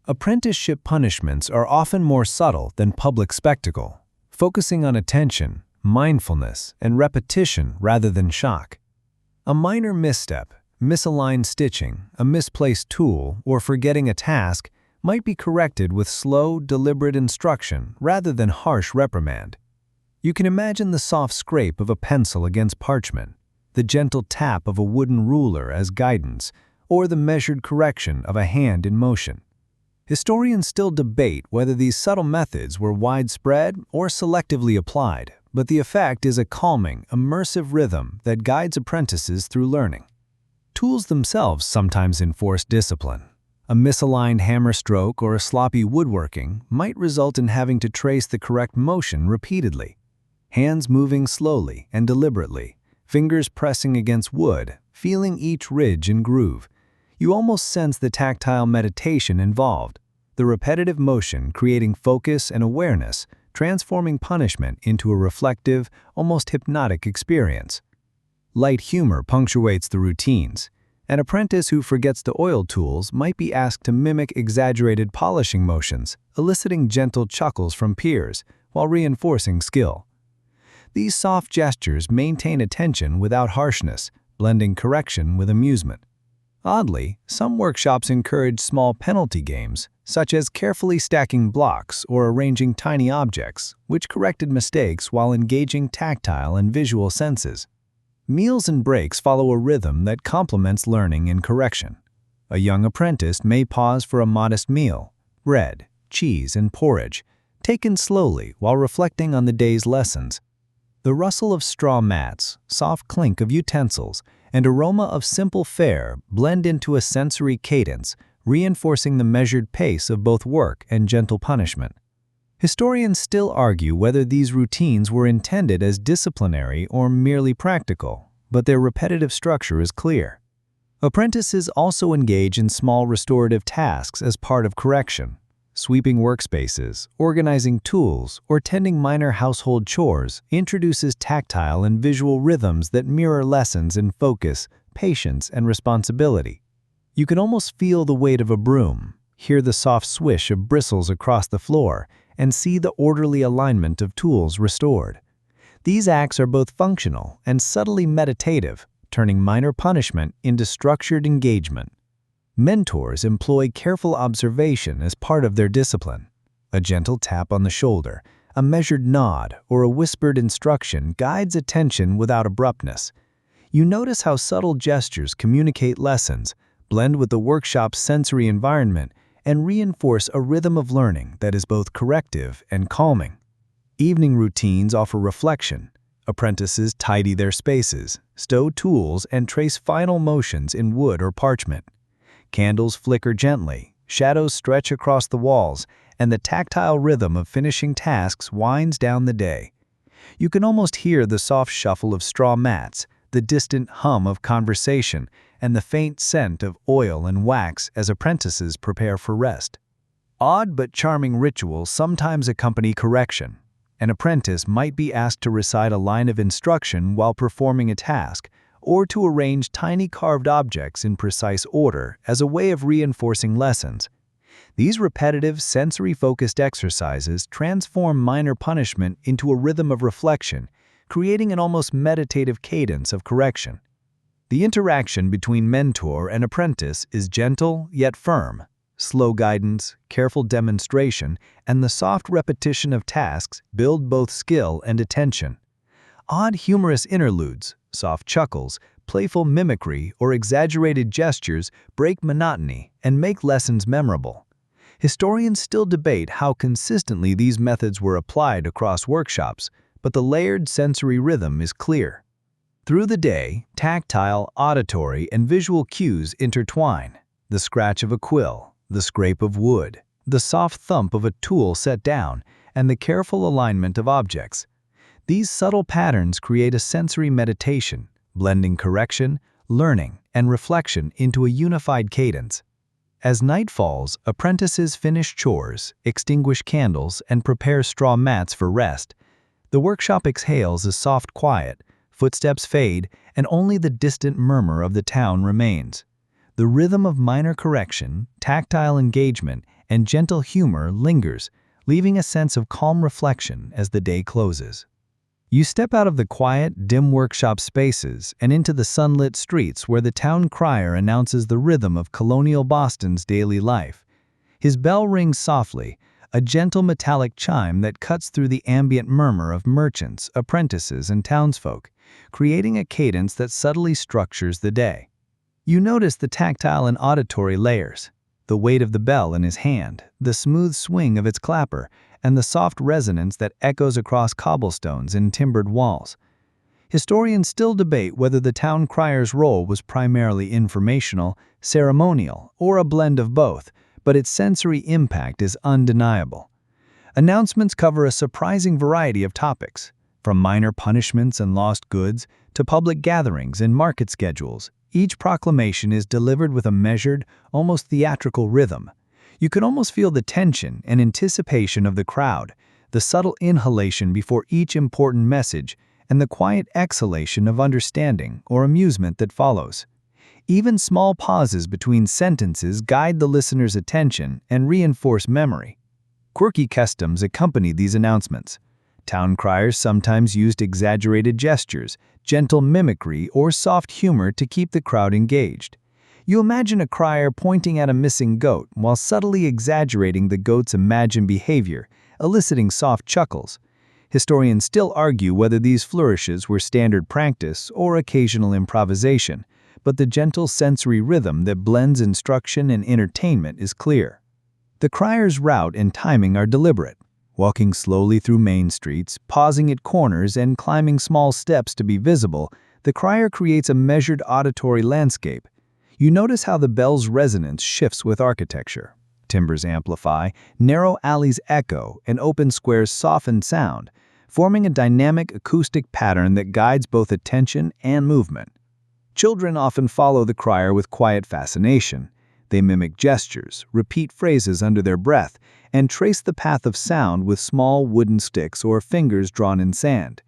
Apprenticeship punishments are often more subtle than public spectacle, focusing on attention, mindfulness, and repetition rather than shock. A minor misstep, misaligned stitching, a misplaced tool, or forgetting a task might be corrected with slow, deliberate instruction rather than harsh reprimand. You can imagine the soft scrape of a pencil against parchment, the gentle tap of a wooden ruler as guidance, or the measured correction of a hand in motion. Historians still debate whether these subtle methods were widespread or selectively applied, but the effect is a calming, immersive rhythm that guides apprentices through learning. Tools themselves sometimes enforce discipline. A misaligned hammer stroke or a sloppy woodworking might result in having to trace the correct motion repeatedly. Hands moving slowly and deliberately, fingers pressing against wood, feeling each ridge and groove. You almost sense the tactile meditation involved, the repetitive motion creating focus and awareness, transforming punishment into a reflective, almost hypnotic experience. Light humor punctuates the routines. An apprentice who forgets the oil tools might be asked to mimic exaggerated polishing motions, eliciting gentle chuckles from peers while reinforcing skill. These soft gestures maintain attention without harshness, blending correction with amusement. Oddly, some workshops encourage small penalty games, such as carefully stacking blocks or arranging tiny objects, which corrected mistakes while engaging tactile and visual senses. Meals and breaks follow a rhythm that complements learning and correction. A young apprentice may pause for a modest meal, bread, cheese, and porridge, taken slowly while reflecting on the day's lessons. The rustle of straw mats, soft clink of utensils, and aroma of simple fare blend into a sensory cadence, reinforcing the measured pace of both work and gentle punishment. Historians still argue whether these routines were intended as disciplinary or merely practical, but their repetitive structure is clear. Apprentices also engage in small restorative tasks as part of correction. Sweeping workspaces, organizing tools, or tending minor household chores introduces tactile and visual rhythms that mirror lessons in focus, patience, and responsibility. You can almost feel the weight of a broom, hear the soft swish of bristles across the floor, and see the orderly alignment of tools restored. These acts are both functional and subtly meditative, turning minor punishment into structured engagement. Mentors employ careful observation as part of their discipline. A gentle tap on the shoulder, a measured nod, or a whispered instruction guides attention without abruptness. You notice how subtle gestures communicate lessons, blend with the workshop's sensory environment, and reinforce a rhythm of learning that is both corrective and calming. Evening routines offer reflection. Apprentices tidy their spaces, stow tools, and trace final motions in wood or parchment. Candles flicker gently, shadows stretch across the walls, and the tactile rhythm of finishing tasks winds down the day. You can almost hear the soft shuffle of straw mats, the distant hum of conversation, and the faint scent of oil and wax as apprentices prepare for rest. Odd but charming rituals sometimes accompany correction. An apprentice might be asked to recite a line of instruction while performing a task, or to arrange tiny carved objects in precise order as a way of reinforcing lessons. These repetitive, sensory-focused exercises transform minor punishment into a rhythm of reflection, creating an almost meditative cadence of correction. The interaction between mentor and apprentice is gentle yet firm. Slow guidance, careful demonstration, and the soft repetition of tasks build both skill and attention. Odd humorous interludes, soft chuckles, playful mimicry, or exaggerated gestures break monotony and make lessons memorable. Historians still debate how consistently these methods were applied across workshops, but the layered sensory rhythm is clear. Through the day, tactile, auditory, and visual cues intertwine. The scratch of a quill, the scrape of wood, the soft thump of a tool set down, and the careful alignment of objects. These subtle patterns create a sensory meditation, blending correction, learning, and reflection into a unified cadence. As night falls, apprentices finish chores, extinguish candles, and prepare straw mats for rest. The workshop exhales a soft quiet, footsteps fade, and only the distant murmur of the town remains. The rhythm of minor correction, tactile engagement, and gentle humor lingers, leaving a sense of calm reflection as the day closes. You step out of the quiet, dim workshop spaces and into the sunlit streets where the town crier announces the rhythm of Colonial Boston's daily life. His bell rings softly, a gentle metallic chime that cuts through the ambient murmur of merchants, apprentices, and townsfolk, creating a cadence that subtly structures the day. You notice the tactile and auditory layers. The weight of the bell in his hand, the smooth swing of its clapper, and the soft resonance that echoes across cobblestones and timbered walls. Historians still debate whether the town crier's role was primarily informational, ceremonial, or a blend of both, but its sensory impact is undeniable. Announcements cover a surprising variety of topics, from minor punishments and lost goods to public gatherings and market schedules. Each proclamation is delivered with a measured, almost theatrical rhythm. You can almost feel the tension and anticipation of the crowd, the subtle inhalation before each important message, and the quiet exhalation of understanding or amusement that follows. Even small pauses between sentences guide the listener's attention and reinforce memory. Quirky customs accompanied these announcements. Town criers sometimes used exaggerated gestures, gentle mimicry, or soft humor to keep the crowd engaged. You imagine a crier pointing at a missing goat while subtly exaggerating the goat's imagined behavior, eliciting soft chuckles. Historians still argue whether these flourishes were standard practice or occasional improvisation, but the gentle sensory rhythm that blends instruction and entertainment is clear. The crier's route and timing are deliberate, walking slowly through main streets, pausing at corners, and climbing small steps to be visible. The crier creates a measured auditory landscape. You notice how the bell's resonance shifts with architecture. Timbers amplify, narrow alleys echo, and open squares soften sound, forming a dynamic acoustic pattern that guides both attention and movement. Children often follow the crier with quiet fascination. They mimic gestures, repeat phrases under their breath, and trace the path of sound with small wooden sticks or fingers drawn in sand.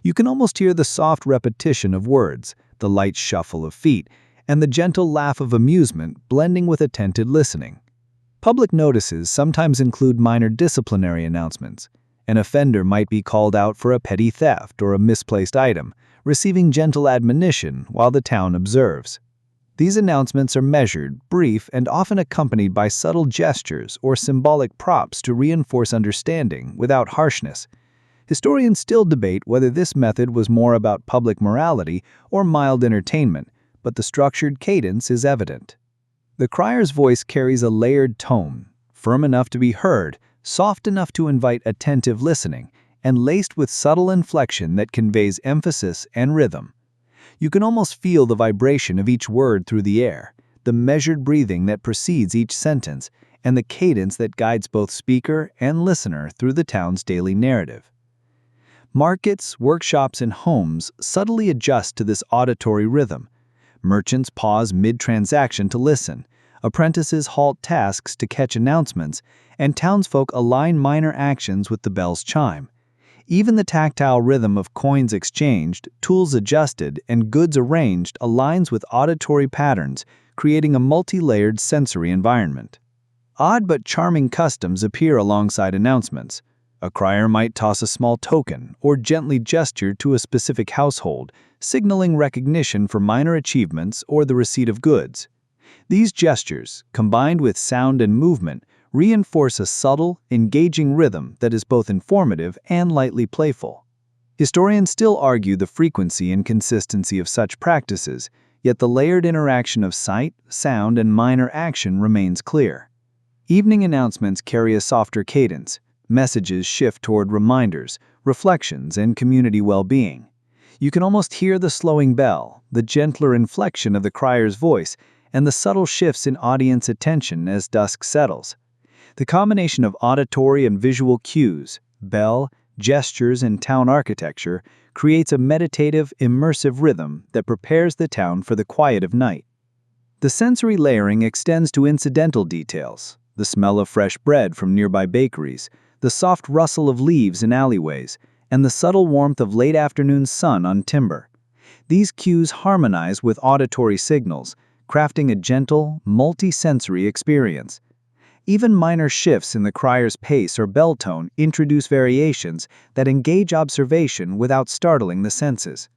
You can almost hear the soft repetition of words, the light shuffle of feet, and the gentle laugh of amusement blending with attentive listening. Public notices sometimes include minor disciplinary announcements. An offender might be called out for a petty theft or a misplaced item, receiving gentle admonition while the town observes. These announcements are measured, brief, and often accompanied by subtle gestures or symbolic props to reinforce understanding without harshness. Historians still debate whether this method was more about public morality or mild entertainment, but the structured cadence is evident. The crier's voice carries a layered tone, firm enough to be heard, soft enough to invite attentive listening, and laced with subtle inflection that conveys emphasis and rhythm. You can almost feel the vibration of each word through the air, the measured breathing that precedes each sentence, and the cadence that guides both speaker and listener through the town's daily narrative. Markets, workshops, and homes subtly adjust to this auditory rhythm. Merchants pause mid-transaction to listen, apprentices halt tasks to catch announcements, and townsfolk align minor actions with the bell's chime. Even the tactile rhythm of coins exchanged, tools adjusted, and goods arranged aligns with auditory patterns, creating a multi-layered sensory environment. Odd but charming customs appear alongside announcements. A crier might toss a small token or gently gesture to a specific household, signaling recognition for minor achievements or the receipt of goods. These gestures, combined with sound and movement, reinforce a subtle, engaging rhythm that is both informative and lightly playful. Historians still argue the frequency and consistency of such practices, yet the layered interaction of sight, sound, and minor action remains clear. Evening announcements carry a softer cadence. Messages shift toward reminders, reflections, and community well-being. You can almost hear the slowing bell, the gentler inflection of the crier's voice, and the subtle shifts in audience attention as dusk settles. The combination of auditory and visual cues, bell, gestures, and town architecture creates a meditative, immersive rhythm that prepares the town for the quiet of night. The sensory layering extends to incidental details, the smell of fresh bread from nearby bakeries, the soft rustle of leaves in alleyways, and the subtle warmth of late-afternoon sun on timber. These cues harmonize with auditory signals, crafting a gentle, multi-sensory experience. Even minor shifts in the crier's pace or bell tone introduce variations that engage observation without startling the senses.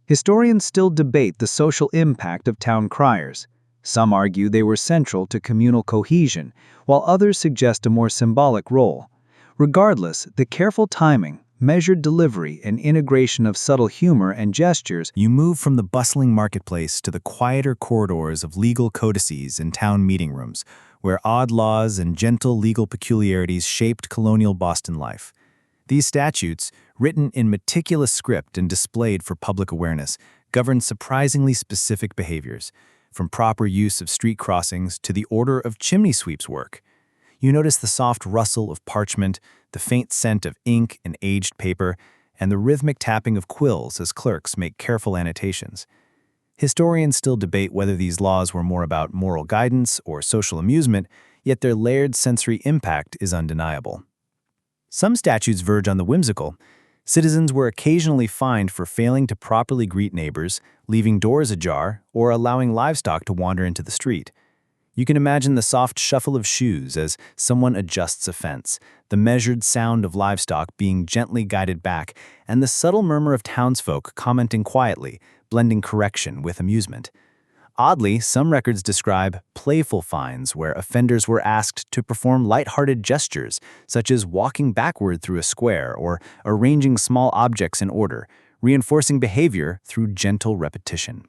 Historians still debate the social impact of town criers. Some argue they were central to communal cohesion, while others suggest a more symbolic role. Regardless, the careful timing, measured delivery, and integration of subtle humor and gestures. You move from the bustling marketplace to the quieter corridors of legal codices and town meeting rooms, where odd laws and gentle legal peculiarities shaped colonial Boston life. These statutes, written in meticulous script and displayed for public awareness, governed surprisingly specific behaviors, from proper use of street crossings to the order of chimney sweeps work. You notice the soft rustle of parchment, the faint scent of ink and aged paper, and the rhythmic tapping of quills as clerks make careful annotations. Historians still debate whether these laws were more about moral guidance or social amusement, yet their layered sensory impact is undeniable. Some statutes verge on the whimsical. Citizens were occasionally fined for failing to properly greet neighbors, leaving doors ajar, or allowing livestock to wander into the street. You can imagine the soft shuffle of shoes as someone adjusts a fence, the measured sound of livestock being gently guided back, and the subtle murmur of townsfolk commenting quietly, blending correction with amusement. Oddly, some records describe playful fines where offenders were asked to perform lighthearted gestures, such as walking backward through a square or arranging small objects in order, reinforcing behavior through gentle repetition.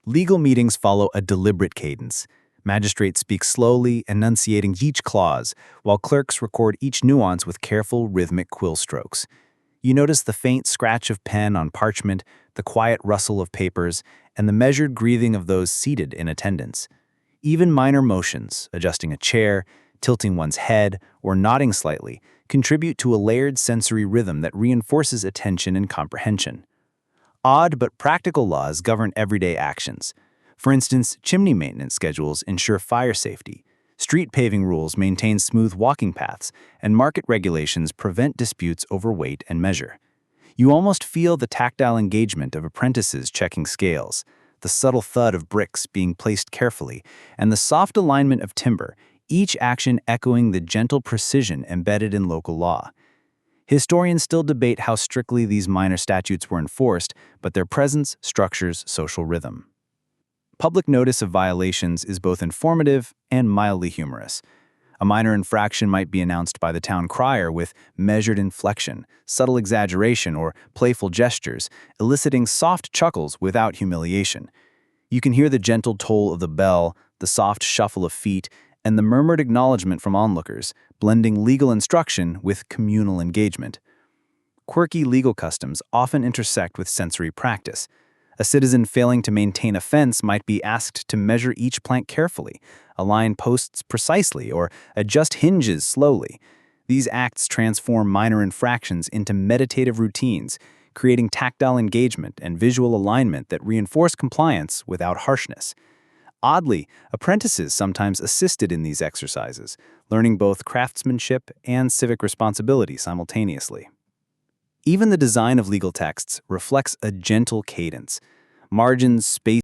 Legal meetings follow a deliberate cadence. Magistrates speak slowly, enunciating each clause, while clerks record each nuance with careful, rhythmic quill strokes. You notice the faint scratch of pen on parchment, the quiet rustle of papers, and the measured breathing of those seated in attendance. Even minor motions, adjusting a chair, tilting one's head, or nodding slightly, contribute to a layered sensory rhythm that reinforces attention and comprehension. Odd but practical laws govern everyday actions. For instance, chimney maintenance schedules ensure fire safety. Street paving rules maintain smooth walking paths, and market regulations prevent disputes over weight and measure. You almost feel the tactile engagement of apprentices checking scales, the subtle thud of bricks being placed carefully, and the soft alignment of timber, each action echoing the gentle precision embedded in local law. Historians still debate how strictly these minor statutes were enforced, but their presence structures social rhythm. Public notice of violations is both informative and mildly humorous. A minor infraction might be announced by the town crier with measured inflection, subtle exaggeration, or playful gestures, eliciting soft chuckles without humiliation. You can hear the gentle toll of the bell, the soft shuffle of feet, and the murmured acknowledgement from onlookers, blending legal instruction with communal engagement. Quirky legal customs often intersect with sensory practice. A citizen failing to maintain a fence might be asked to measure each plank carefully, align posts precisely, or adjust hinges slowly. These acts transform minor infractions into meditative routines, creating tactile engagement and visual alignment that reinforce compliance without harshness. Oddly, apprentices sometimes assisted in these exercises, learning both craftsmanship and civic responsibility simultaneously. Even the design of legal texts reflects a gentle cadence. Margins, space,